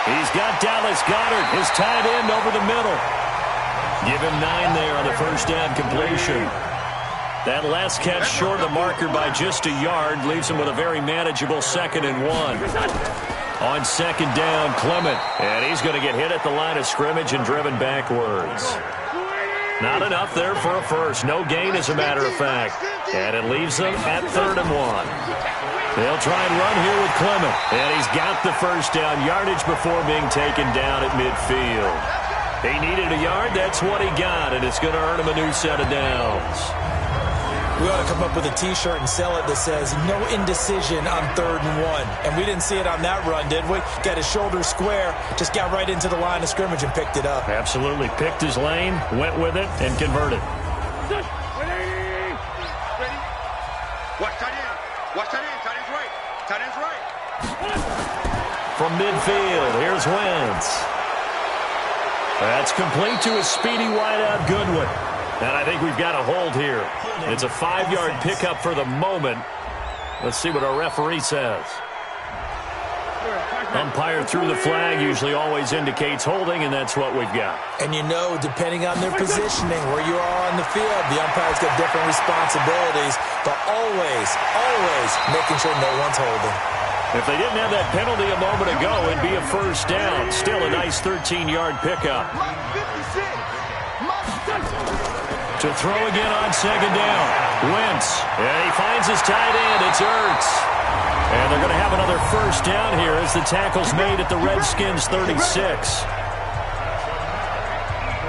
He's got Dallas Goedert, his tight end, over the middle. Give him 9 there on the first down completion. That last catch short of the marker by just a yard leaves him with a very manageable 2nd and 1. On 2nd down, Clement. And he's going to get hit at the line of scrimmage and driven backwards. Not enough there for a first. No gain, as a matter of fact. And it leaves them at 3rd and 1. They'll try and run here with Clement. And he's got the first down yardage before being taken down at midfield. He needed a yard. That's what he got. And it's going to earn him a new set of downs. We ought to come up with a T-shirt and sell it that says, no indecision on 3rd and 1. And we didn't see it on that run, did we? Got his shoulder square, just got right into the line of scrimmage and picked it up. Absolutely. Picked his lane, went with it, and converted. Ready? Watch tight end. Watch tight end. Tight end's right. Tight end's right. From midfield, here's Wentz. That's complete to a speedy wideout Goodwin. And I think we've got a hold here. It's a 5-yard pickup for the moment. Let's see what our referee says. Umpire threw the flag, usually always indicates holding, and that's what we've got. And you know, depending on their positioning, where you are on the field, the umpire's got different responsibilities, but always making sure no one's holding. If they didn't have that penalty a moment ago, it'd be a first down. Still a nice 13-yard pickup. To throw again on second down. Wentz. And he finds his tight end. It's Ertz. And they're going to have another first down here as the tackle's made at the Redskins 36.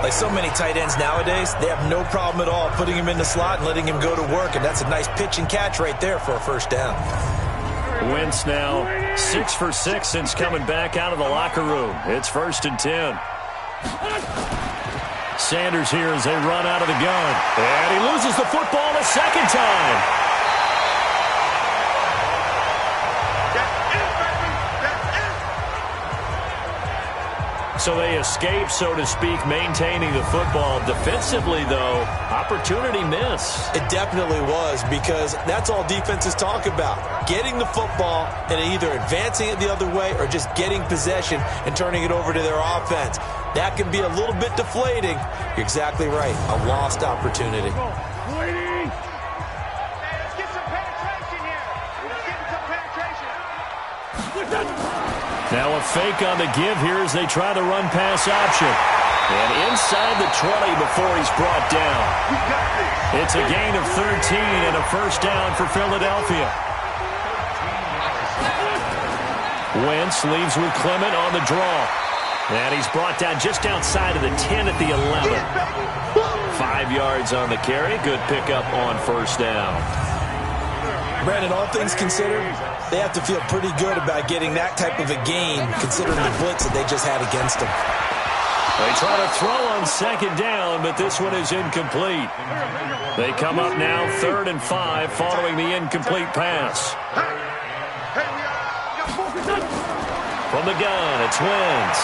Like so many tight ends nowadays, they have no problem at all putting him in the slot and letting him go to work. And that's a nice pitch and catch right there for a first down. Wentz now 6 for 6 since coming back out of the locker room. It's 1st and 10. Sanders here as they run out of the gun. And he loses the football a second time. So they escape, so to speak, maintaining the football. Defensively, though, opportunity miss. It definitely was, because that's all defenses talk about. Getting the football and either advancing it the other way or just getting possession and turning it over to their offense. That can be a little bit deflating. You're exactly right. A lost opportunity. Now a fake on the give here as they try the run-pass option. And inside the 20 before he's brought down. It's a gain of 13 and a first down for Philadelphia. Wentz leaves with Clement on the draw. And he's brought down just outside of the 10 at the 11. 5 yards on the carry. Good pickup on first down. Brandon, all things considered, they have to feel pretty good about getting that type of a gain, considering the blitz that they just had against them. They try to throw on second down, but this one is incomplete. They come up now 3rd and 5 following the incomplete pass. From the gun, it's Wentz.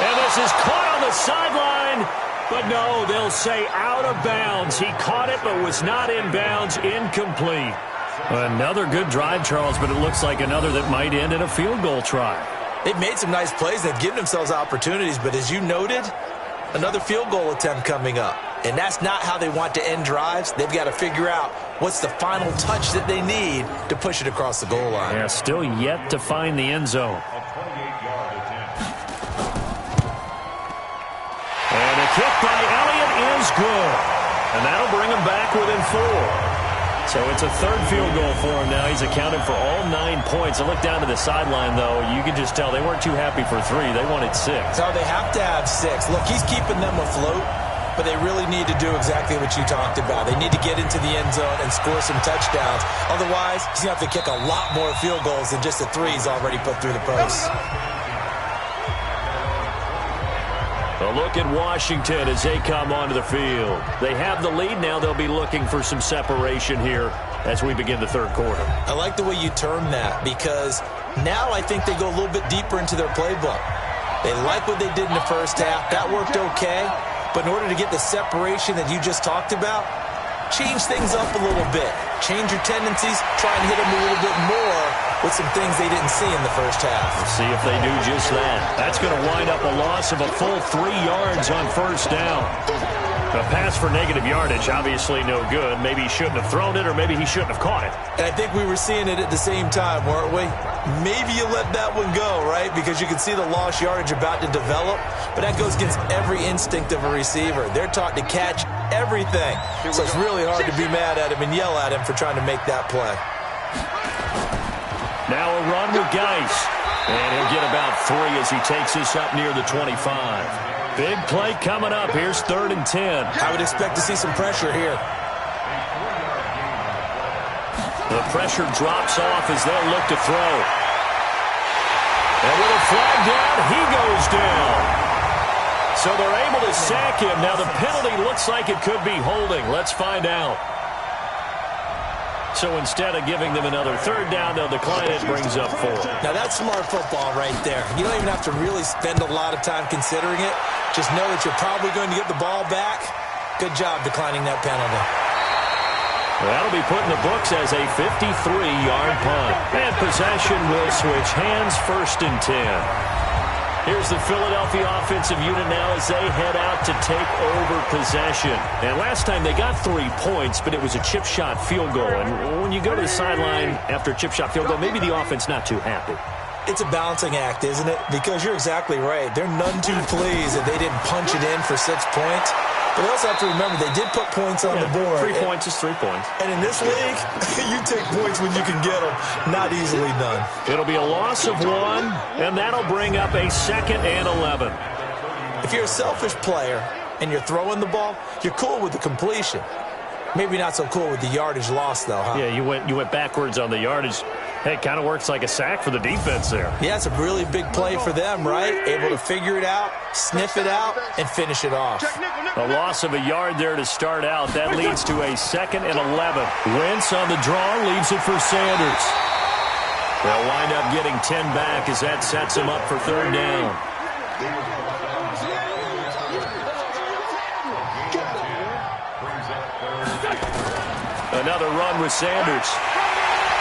And this is caught on the sideline. But no, they'll say out of bounds. He caught it but was not in bounds. Incomplete. Another good drive, Charles, but it looks like another that might end in a field goal try. They've made some nice plays. They've given themselves opportunities, but as you noted, another field goal attempt coming up. And that's not how they want to end drives. They've got to figure out what's the final touch that they need to push it across the goal line. Yeah, still yet to find the end zone. And a kick by Elliott is good. And that'll bring him back within 4. So it's a 3rd field goal for him now. He's accounted for all 9 points. I look down to the sideline, though. You can just tell they weren't too happy for 3. They wanted 6. No, they have to have 6. Look, he's keeping them afloat, but they really need to do exactly what you talked about. They need to get into the end zone and score some touchdowns. Otherwise, he's going to have to kick a lot more field goals than just the 3 he's already put through the post. A look at Washington as they come onto the field. They have the lead now. They'll be looking for some separation here as we begin the 3rd quarter. I like the way you term that, because now I think they go a little bit deeper into their playbook. They like what they did in the first half. That worked okay. But in order to get the separation that you just talked about, change things up a little bit. Change your tendencies. Try and hit them a little bit more with some things they didn't see in the first half. We'll see if they do just that. That's going to wind up a loss of a full 3 yards on first down. A pass for negative yardage, obviously no good. Maybe he shouldn't have thrown it, or maybe he shouldn't have caught it. And I think we were seeing it at the same time, weren't we? Maybe you let that one go, right? Because you can see the lost yardage about to develop. But that goes against every instinct of a receiver. They're taught to catch everything. So it's really hard to be mad at him and yell at him for trying to make that play. Now a run with Geis. And he'll get about 3 as he takes this up near the 25. Big play coming up. Here's 3rd and 10. I would expect to see some pressure here. The pressure drops off as they'll look to throw. And with a flag down, he goes down. So they're able to sack him. Now the penalty looks like it could be holding. Let's find out. So instead of giving them another 3rd down, they'll decline it. Brings up 4. Now that's smart football right there. You don't even have to really spend a lot of time considering it. Just know that you're probably going to get the ball back. Good job declining that penalty. That'll be put in the books as a 53-yard punt. And possession will switch hands, 1st and 10. Here's the Philadelphia offensive unit now as they head out to take over possession. And last time they got 3 points, but it was a chip shot field goal. And when you go to the sideline after a chip shot field goal, maybe the offense not too happy. It's a balancing act, isn't it? Because you're exactly right. They're none too pleased that they didn't punch it in for 6 points. But they also have to remember they did put points on the board. 3 points is 3 points. And in this league, you take points when you can get them. Not easily done. It'll be a loss of 1, and that'll bring up a 2nd and 11. If you're a selfish player and you're throwing the ball, you're cool with the completion. Maybe not so cool with the yardage loss, though, huh? Yeah, you went backwards on the yardage. Hey, it kind of works like a sack for the defense there. Yeah, it's a really big play for them, right? Able to figure it out, sniff it out, and finish it off. A loss of a yard there to start out. That leads to a 2nd and 11. Wentz on the draw, leaves it for Sanders. They'll wind up getting 10 back as that sets them up for 3rd down. Another run with Sanders.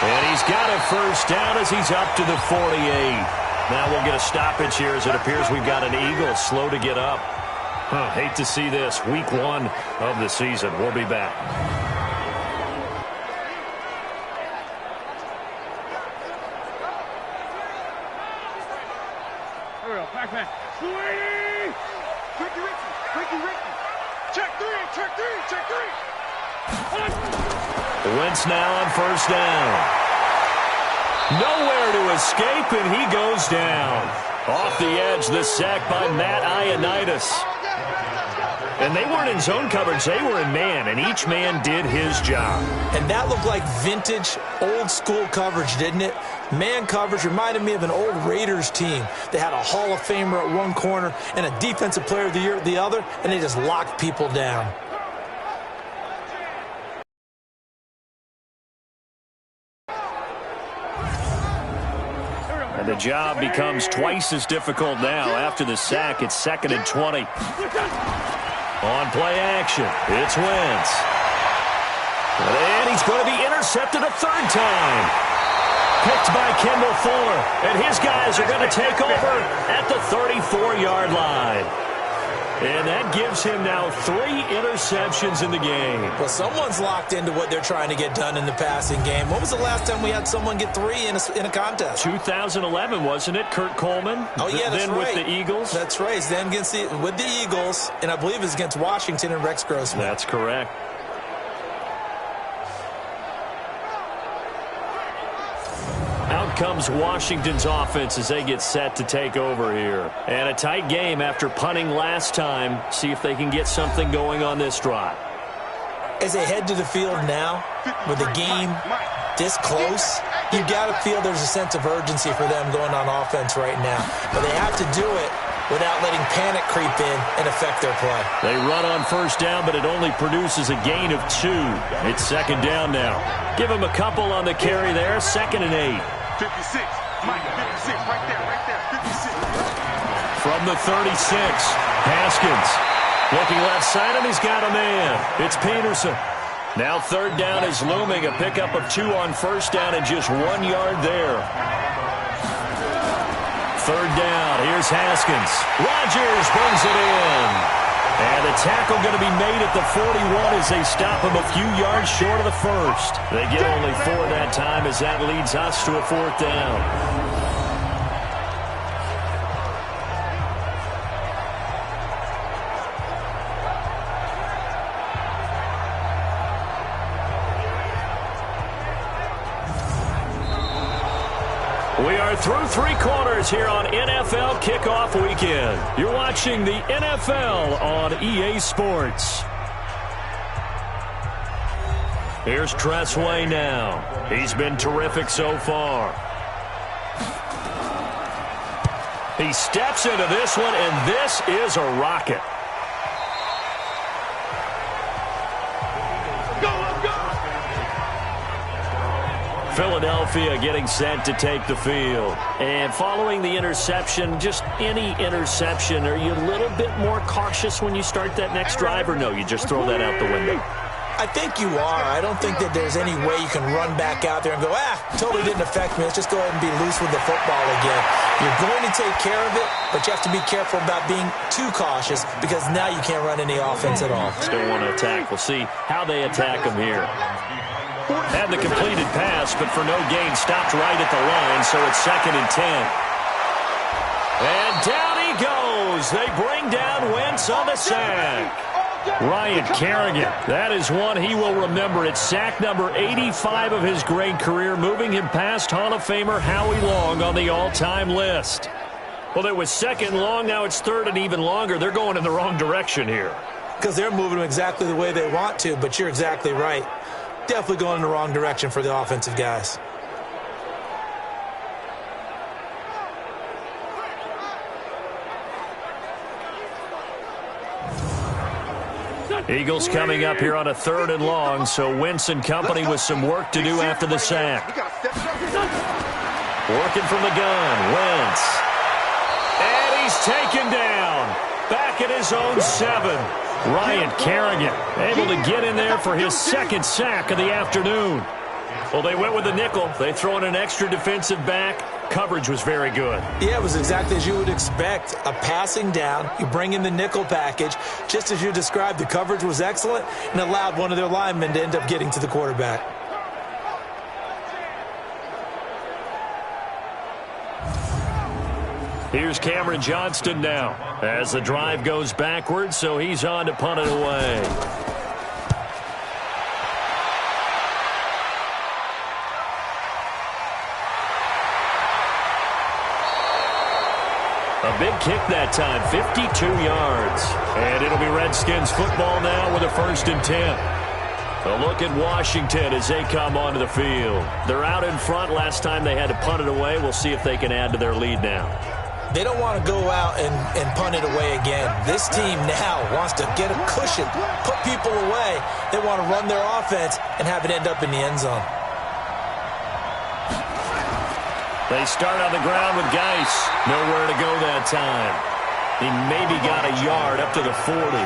And he's got a 1st down as he's up to the 48. Now we'll get a stoppage here as it appears we've got an Eagle slow to get up. Hate to see this. Week 1 of the season. We'll be back. Wentz now on 1st down. Nowhere to escape, and he goes down. Off the edge, the sack by Matt Ioannidis. And they weren't in zone coverage. They were in man, and each man did his job. And that looked like vintage, old-school coverage, didn't it? Man coverage reminded me of an old Raiders team. They had a Hall of Famer at one corner and a Defensive Player of the Year at the other, and they just locked people down. And the job becomes twice as difficult now. After the sack, it's 2nd and 20. On play action, it's Wentz. And he's going to be intercepted a 3rd time. Picked by Kendall Fuller. And his guys are going to take over at the 34-yard line. And that gives him now 3 interceptions in the game. Well, someone's locked into what they're trying to get done in the passing game. When was the last time we had someone get 3 in a contest? 2011, wasn't it? Kurt Coleman. Oh, yeah, that's then right. With the Eagles. That's right. Then with the Eagles, and I believe it's against Washington and Rex Grossman. That's correct. Out comes Washington's offense as they get set to take over here. And a tight game after punting last time. See if they can get something going on this drive. As they head to the field now, with the game this close, you've got to feel there's a sense of urgency for them going on offense right now. But they have to do it without letting panic creep in and affect their play. They run on 1st down, but it only produces a gain of 2. It's 2nd down now. Give them a couple on the carry there. 2nd and 8. 56. Mike, 56. Right there. 56. From the 36, Haskins. Looking left side, and he's got a man. It's Peterson. Now 3rd down is looming. A pickup of 2 on 1st down and just 1 yard there. 3rd down. Here's Haskins. Rodgers brings it in. And the tackle going to be made at the 41 as they stop him a few yards short of the 1st. They get only 4 that time as that leads us to a 4th down. We are through 3 quarters here on NFL Kickoff Weekend. You're watching the NFL on EA Sports. Here's Tressway now. He's been terrific so far. He steps into this one, and this is a rocket. Philadelphia getting set to take the field. And following the interception, just any interception, are you a little bit more cautious when you start that next drive, or no, you just throw that out the window? I think you are. I don't think that there's any way you can run back out there and go, totally didn't affect me. Let's just go ahead and be loose with the football again. You're going to take care of it, but you have to be careful about being too cautious because now you can't run any offense at all. Still want to attack. We'll see how they attack them here. Had the completed pass, but for no gain, stopped right at the line, so it's 2nd and 10. And down he goes. They bring down Wentz on the sack. Ryan Kerrigan, that is one he will remember. It's sack number 85 of his great career, moving him past Hall of Famer Howie Long on the all-time list. Well, it was 2nd and long, now it's 3rd and even longer. They're going in the wrong direction here. Because they're moving them exactly the way they want to, but you're exactly right. Definitely going in the wrong direction for the offensive guys. Eagles coming up here on a 3rd and long, so Wentz and company with some work to do after the sack. Working from the gun, Wentz. And he's taken down. Back at his own 7. Ryan Kerrigan able to get in there for his 2nd sack of the afternoon. Well, they went with the nickel. They throw in an extra defensive back. Coverage was very good. Yeah, it was exactly as you would expect. A passing down, you bring in the nickel package. Just as you described, the coverage was excellent and allowed one of their linemen to end up getting to the quarterback. Here's Cameron Johnston now as the drive goes backwards, so he's on to punt it away. A big kick that time, 52 yards. And it'll be Redskins football now with a 1st and 10. A look at Washington as they come onto the field. They're out in front. Last time they had to punt it away. We'll see if they can add to their lead now. They don't want to go out and punt it away again. This team now wants to get a cushion, put people away. They want to run their offense and have it end up in the end zone. They start on the ground with Geis. Nowhere to go that time. He maybe got a yard up to the 40.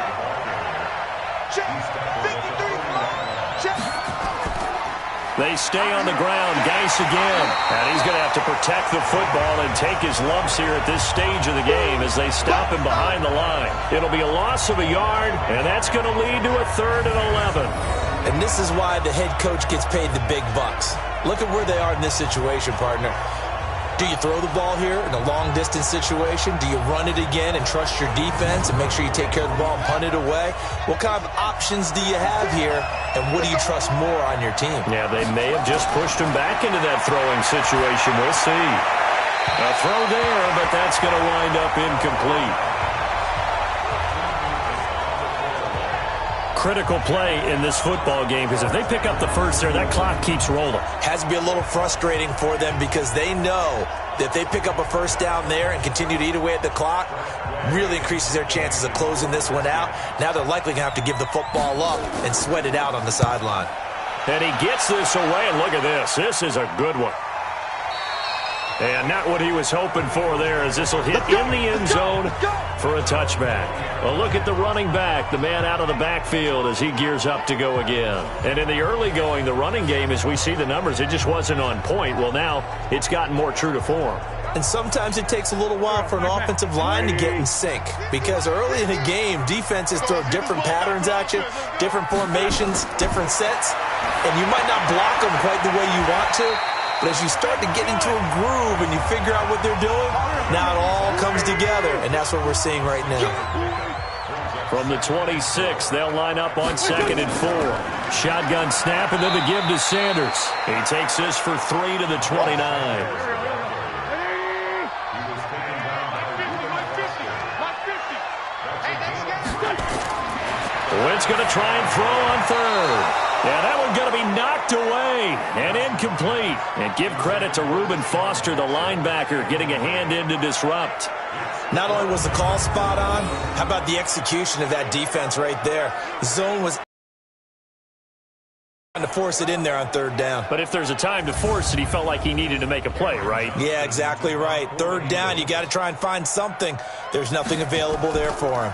They stay on the ground. Geis again. And he's going to have to protect the football and take his lumps here at this stage of the game as they stop him behind the line. It'll be a loss of a yard, and that's going to lead to a 3rd and 11. And this is why the head coach gets paid the big bucks. Look at where they are in this situation, partner. Do you throw the ball here in a long-distance situation? Do you run it again and trust your defense and make sure you take care of the ball and punt it away? What kind of options do you have here, and what do you trust more on your team? Yeah, they may have just pushed him back into that throwing situation. We'll see. A throw there, but that's going to wind up incomplete. Critical play in this football game because if they pick up the first there, that clock keeps rolling. Has to be a little frustrating for them because they know that if they pick up a first down there and continue to eat away at the clock, really increases their chances of closing this one out. Now they're likely going to have to give the football up and sweat it out on the sideline. And he gets this away, and look at this. This is a good one. And not what he was hoping for there as this will hit in the end zone for a touchback. Well, look at the running back, the man out of the backfield as he gears up to go again. And in the early going, the running game, as we see the numbers, it just wasn't on point. Well, now it's gotten more true to form. And sometimes it takes a little while for an offensive line to get in sync because early in the game, defenses throw different patterns at you, different formations, different sets, and you might not block them quite the way you want to. But as you start to get into a groove and you figure out what they're doing, now it all comes together, and that's what we're seeing right now. From the 26, they'll line up on 2nd and 4. Shotgun snap, and then the give to Sanders. He takes this for 3 to the 29. Wentz going to try and throw on 3rd. Yeah, that one's going to be knocked away and incomplete. And give credit to Reuben Foster, the linebacker, getting a hand in to disrupt. Not only was the call spot on, how about the execution of that defense right there? The zone was trying to force it in there on 3rd down. But if there's a time to force it, he felt like he needed to make a play, right? Yeah, exactly right. 3rd down, you got to try and find something. There's nothing available there for him.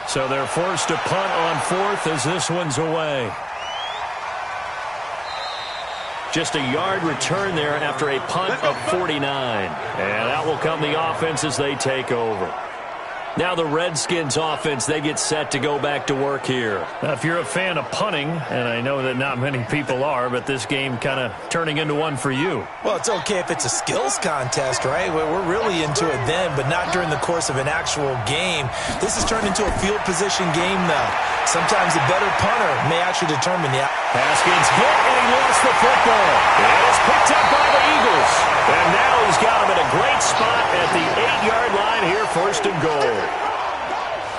So they're forced to punt on fourth as this one's away. Just a yard return there after a punt of 49. And out will come the offense as they take over. Now the Redskins offense, they get set to go back to work here. Now, if you're a fan of punting, and I know that not many people are, but this game kind of turning into one for you. Well, it's okay if it's a skills contest, right? We're really into it then, but not during the course of an actual game. This has turned into a field position game, though. Sometimes a better punter may actually determine the outcome. Haskins hit, and he lost the football. It is picked up by the Eagles. And now he's got him in a great spot at the 8-yard line here, first and goal.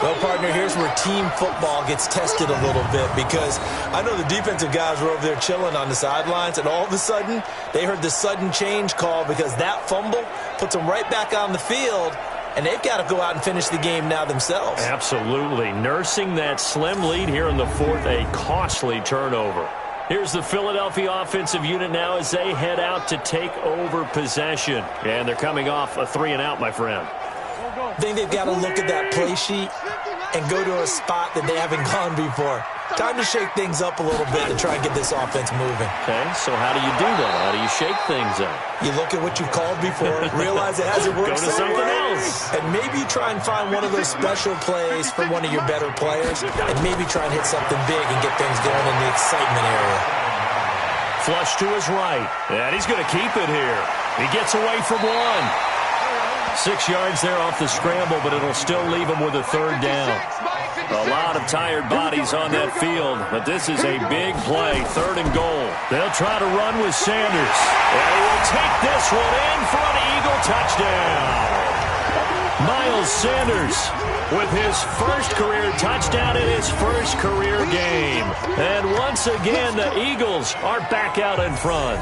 Well, partner, here's where team football gets tested a little bit, because I know the defensive guys were over there chilling on the sidelines, and all of a sudden, they heard the sudden change call because that fumble puts them right back on the field, and they've got to go out and finish the game now themselves. Absolutely. Nursing that slim lead here in the fourth, a costly turnover. Here's the Philadelphia offensive unit now as they head out to take over possession. And they're coming off a 3-and-out, my friend. I think they've got to look at that play sheet and go to a spot that they haven't gone before. Time to shake things up a little bit to try and get this offense moving. Okay, so how do you do that? How do you shake things up? You look at what you've called before, realize it hasn't worked Go to something else. and maybe try and find one of those special plays from one of your better players, and maybe try and hit something big and get things going in the excitement area. Flush to his right, and he's going to keep it here. He gets away from one. 6 yards there off the scramble, but it'll still leave him with a third down. A lot of tired bodies on that field, but this is a big play, 3rd and goal. They'll try to run with Sanders. And he will take this one in for an Eagle touchdown. Miles Sanders with his first career touchdown in his first career game. And once again, the Eagles are back out in front.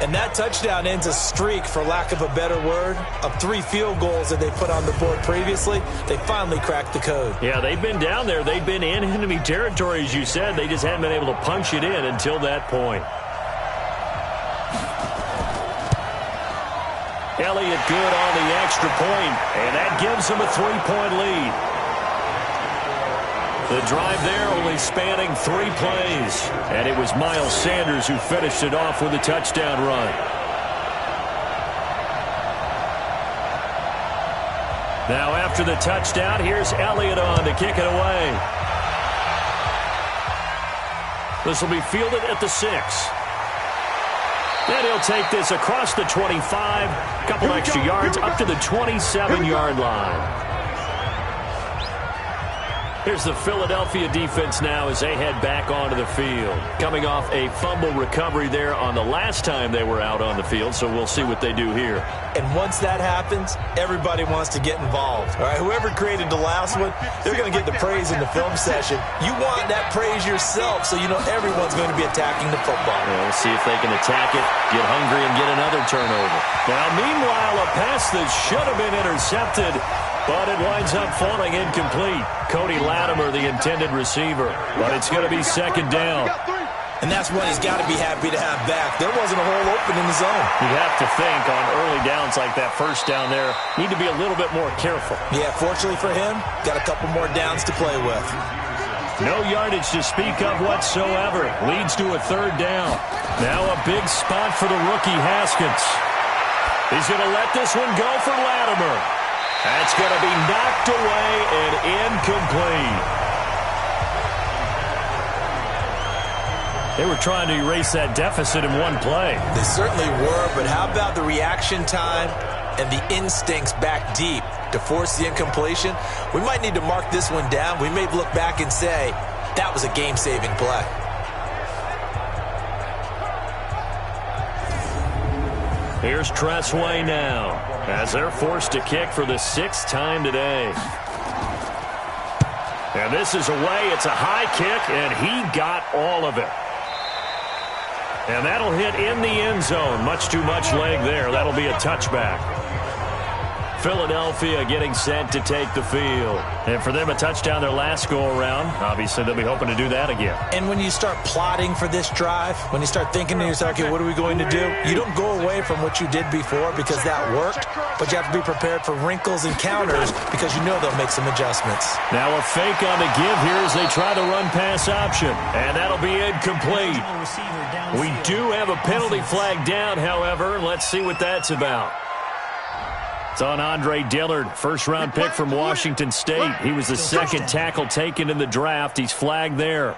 And that touchdown ends a streak, for lack of a better word, of 3 field goals that they put on the board previously. They finally cracked the code. Yeah, they've been down there. They've been in enemy territory, as you said. They just hadn't been able to punch it in until that point. Elliott good on the extra point, and that gives them a 3-point lead. The drive there only spanning 3 plays, and it was Miles Sanders who finished it off with a touchdown run. Now after the touchdown, here's Elliott on to kick it away. This will be fielded at the 6. Then he'll take this across the 25, a couple extra yards up to the 27-yard line. Here's the Philadelphia defense now as they head back onto the field. Coming off a fumble recovery there on the last time they were out on the field, so we'll see what they do here. And once that happens, everybody wants to get involved. All right, whoever created the last one, they're going to get the praise in the film session. You want that praise yourself, so you know everyone's going to be attacking the football. Yeah, we'll see if they can attack it, get hungry, and get another turnover. Now, meanwhile, a pass that should have been intercepted, but it winds up falling incomplete. Cody Latimer, the intended receiver, but it's going to be 2nd down. And that's what he's got to be happy to have back. There wasn't a hole open in the zone. You'd have to think on early downs like that, first down there, need to be a little bit more careful. Yeah, fortunately for him, got a couple more downs to play with. No yardage to speak of whatsoever. Leads to a 3rd down. Now a big spot for the rookie Haskins. He's going to let this one go for Latimer. That's going to be knocked away and incomplete. They were trying to erase that deficit in one play. They certainly were, but how about the reaction time and the instincts back deep to force the incompletion? We might need to mark this one down. We may look back and say, that was a game-saving play. Here's Tressway now, as they're forced to kick for the 6th time today. And this is away. It's a high kick, and he got all of it. And that'll hit in the end zone. Much too much leg there. That'll be a touchback. Philadelphia getting set to take the field. And for them, a touchdown their last go-around. Obviously, they'll be hoping to do that again. And when you start plotting for this drive, when you start thinking to yourself, okay, what are we going to do? You don't go away from what you did before because that worked, but you have to be prepared for wrinkles and counters because you know they'll make some adjustments. Now a fake on the give here as they try the run-pass option. And that'll be incomplete. We do have a penalty flag down, however. Let's see what that's about. It's on Andre Dillard, first-round pick from Washington State. He was the second tackle taken in the draft. He's flagged there.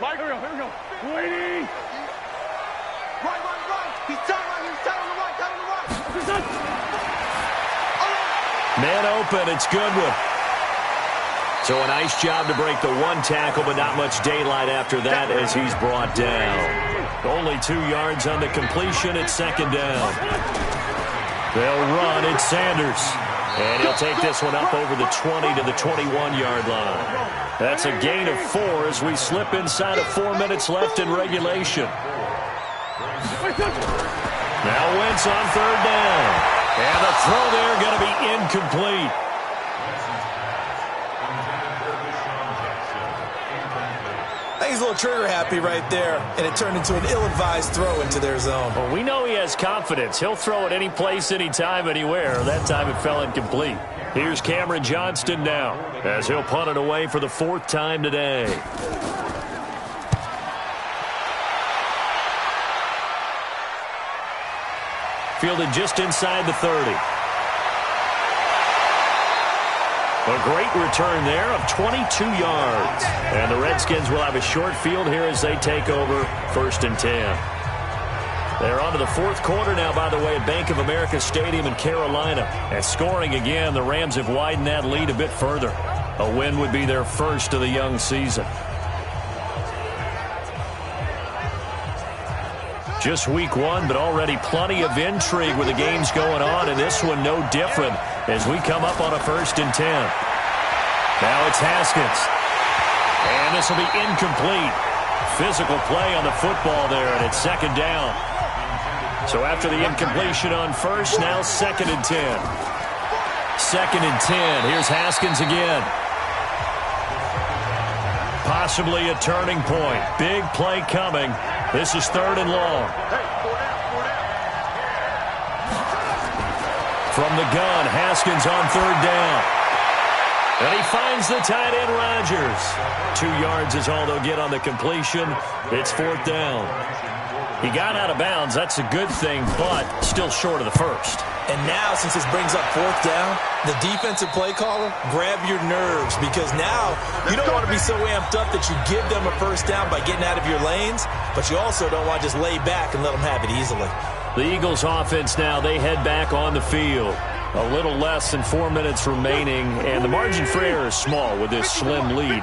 Mike, here we go. Waiting. Right. He's tied on the right. Man open, it's Goodwin. So a nice job to break the one tackle, but not much daylight after that as he's brought down. Only 2 yards on the completion. It's second down. They'll run. It's Sanders. And he'll take this one up over the 20 to the 21-yard line. That's a gain of 4 as we slip inside of 4 minutes left in regulation. Now Wentz on third down. And the throw there going to be incomplete. I think he's a little trigger happy right there, and it turned into an ill-advised throw into their zone. Well, we know he has confidence. He'll throw it any place, anytime, anywhere. That time it fell incomplete. Here's Cameron Johnston now as he'll punt it away for the 4th time today. Fielded just inside the 30. A great return there of 22 yards. And the Redskins will have a short field here as they take over 1st and 10. They're on to the 4th quarter now, by the way, at Bank of America Stadium in Carolina. And scoring again, the Rams have widened that lead a bit further. A win would be their first of the young season. Just week 1, but already plenty of intrigue with the games going on, and this one no different as we come up on a 1st and 10. Now it's Haskins. And this will be incomplete. Physical play on the football there, and it's second down. So after the incompletion on 1st, now 2nd and 10. 2nd and 10. Here's Haskins again. Possibly a turning point. Big play coming. This is 3rd and long. From the gun, Haskins on 3rd down. And he finds the tight end, Rodgers. 2 yards is all they'll get on the completion. It's 4th down. He got out of bounds. That's a good thing, but still short of the 1st. And now, since this brings up 4th down, the defensive play caller, grab your nerves, because now you don't want to be so amped up that you give them a 1st down by getting out of your lanes, but you also don't want to just lay back and let them have it easily. The Eagles offense now, they head back on the field. A little less than 4 minutes remaining, and the margin for error is small with this slim lead.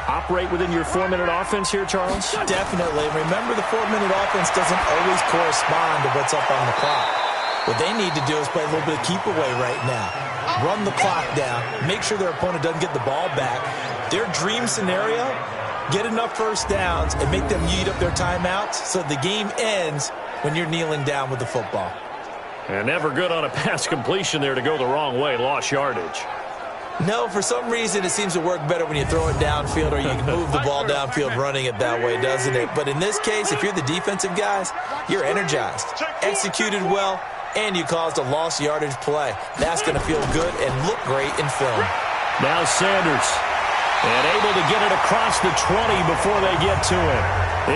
Operate within your 4-minute offense here, Charles? Definitely. Remember, the 4-minute offense doesn't always correspond to what's up on the clock. What they need to do is play a little bit of keep away right now. Run the clock down. Make sure their opponent doesn't get the ball back. Their dream scenario, get enough 1st downs and make them eat up their timeouts so the game ends when you're kneeling down with the football. And never good on a pass completion there to go the wrong way. Lost yardage. No, for some reason it seems to work better when you throw it downfield or you can move the ball downfield running it that way, doesn't it? But in this case, if you're the defensive guys, you're energized, executed well, and you caused a lost yardage play. That's going to feel good and look great in film. Now Sanders. And able to get it across the 20 before they get to it.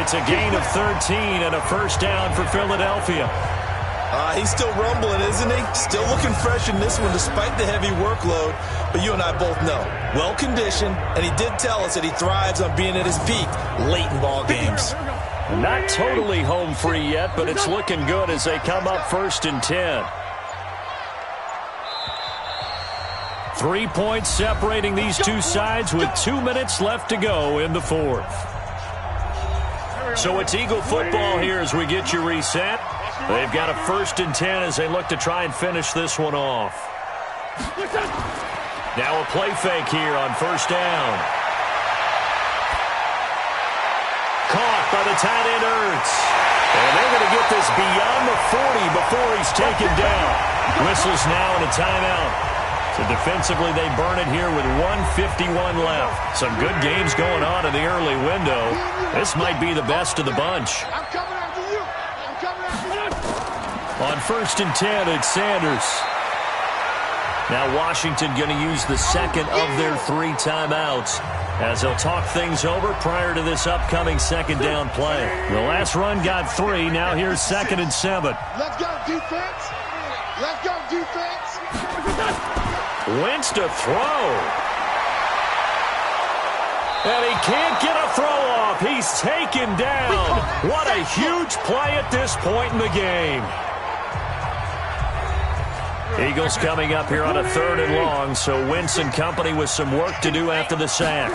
It's a gain of 13 and a 1st down for Philadelphia. He's still rumbling, isn't he? Still looking fresh in this one despite the heavy workload. But you and I both know, well-conditioned, and he did tell us that he thrives on being at his peak late in ball games. Not totally home free yet, but it's looking good as they come up 1st and 10. 3 points separating these two sides with 2 minutes left to go in the 4th. So it's Eagle football here as we get you reset. They've got a 1st and 10 as they look to try and finish this one off. Now a play fake here on 1st down. Caught. by the tight end Ertz. And they're going to get this beyond the 40 before he's taken down. Whistles now and a timeout. So defensively, they burn it here with 1:51 left. Some good games going on in the early window. This might be the best of the bunch. I'm coming after you. I'm coming after you. On 1st and 10, it's Sanders. Now Washington going to use the second of their 3 timeouts as they'll talk things over prior to this upcoming second down play. The last run got 3. Now here's 2nd and 7. Let's go, defense. Let's go, defense. Wentz to throw. And he can't get a throw off. He's taken down. What a huge play at this point in the game. Eagles coming up here on a 3rd and long, so Wentz and company with some work to do after the sack.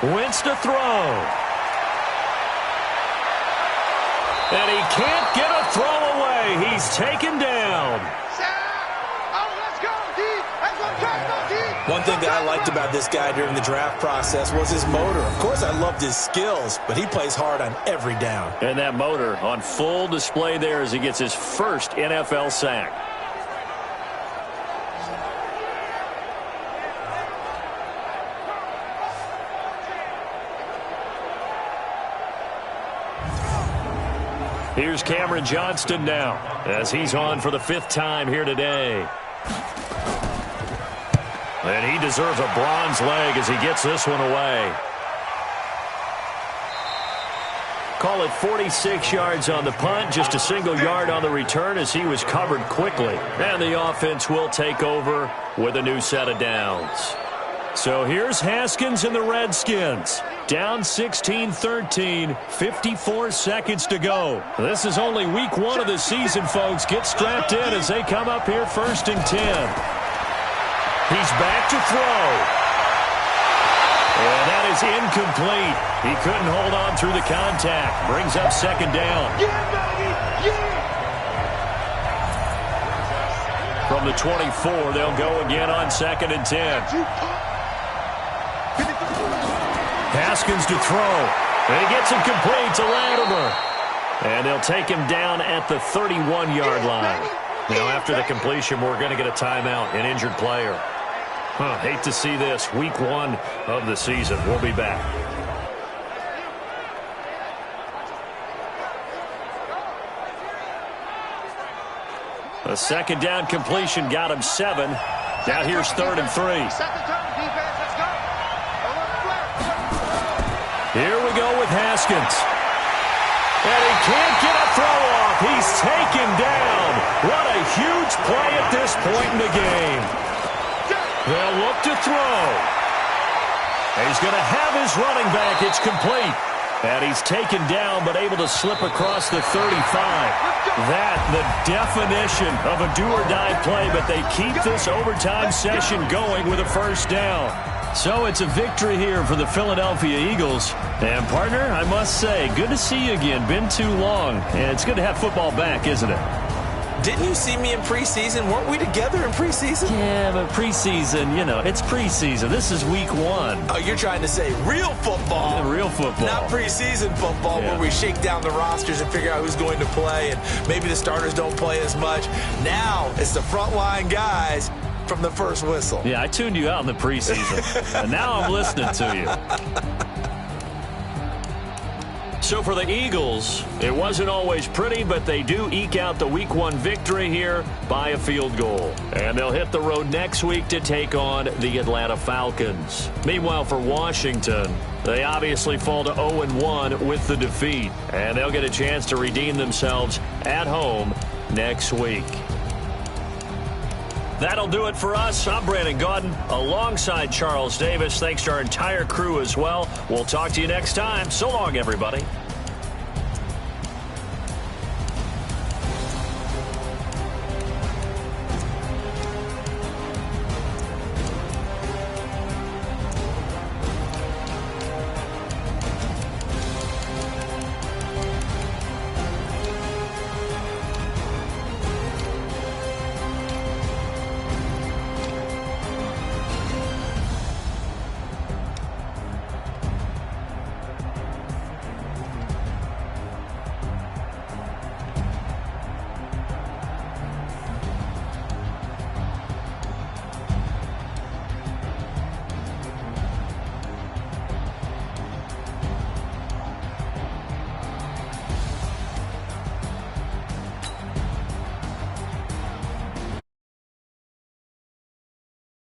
Wentz to throw. And he can't get a throw away. He's taken down. One thing that I liked about this guy during the draft process was his motor. Of course, I loved his skills, but he plays hard on every down. And that motor on full display there as he gets his first NFL sack. Here's Cameron Johnston now as he's on for the 5th time here today. And he deserves a bronze leg as he gets this one away. Call it 46 yards on the punt, just a single yard on the return as he was covered quickly. And the offense will take over with a new set of downs. So here's Haskins and the Redskins. Down 16-13, 54 seconds to go. This is only week 1 of the season, folks. Get strapped in as they come up here 1st and 10. He's back to throw. And that is incomplete. He couldn't hold on through the contact. Brings up 2nd down. From the 24, they'll go again on 2nd and 10. Haskins to throw. And he gets it complete to Latimer. And they'll take him down at the 31-yard line. Now, after the completion, we're going to get a timeout, an injured player. Hate to see this. Week 1 of the season. We'll be back. A 2nd down completion got him 7. Now here's 3rd and 3. Here we go with Haskins. And he can't get a throw off. He's taken down. What a huge play at this point in the game. They'll look to throw. And he's going to have his running back. It's complete. And he's taken down but able to slip across the 35. That, the definition of a do-or-die play, but they keep this overtime session going with a 1st down. So it's a victory here for the Philadelphia Eagles. And, partner, I must say, good to see you again. Been too long. And it's good to have football back, isn't it? Didn't you see me in preseason? Weren't we together in preseason? Yeah, but preseason, you know, it's preseason. This is week 1. Oh, you're trying to say real football. Yeah, real football. Not preseason football where we shake down the rosters and figure out who's going to play, and maybe the starters don't play as much. Now it's the frontline guys from the first whistle. Yeah, I tuned you out in the preseason, and now I'm listening to you. So for the Eagles, it wasn't always pretty, but they do eke out the Week 1 victory here by a field goal. And they'll hit the road next week to take on the Atlanta Falcons. Meanwhile, for Washington, they obviously fall to 0-1 with the defeat. And they'll get a chance to redeem themselves at home next week. That'll do it for us. I'm Brandon Gaudin alongside Charles Davis. Thanks to our entire crew as well. We'll talk to you next time. So long, everybody.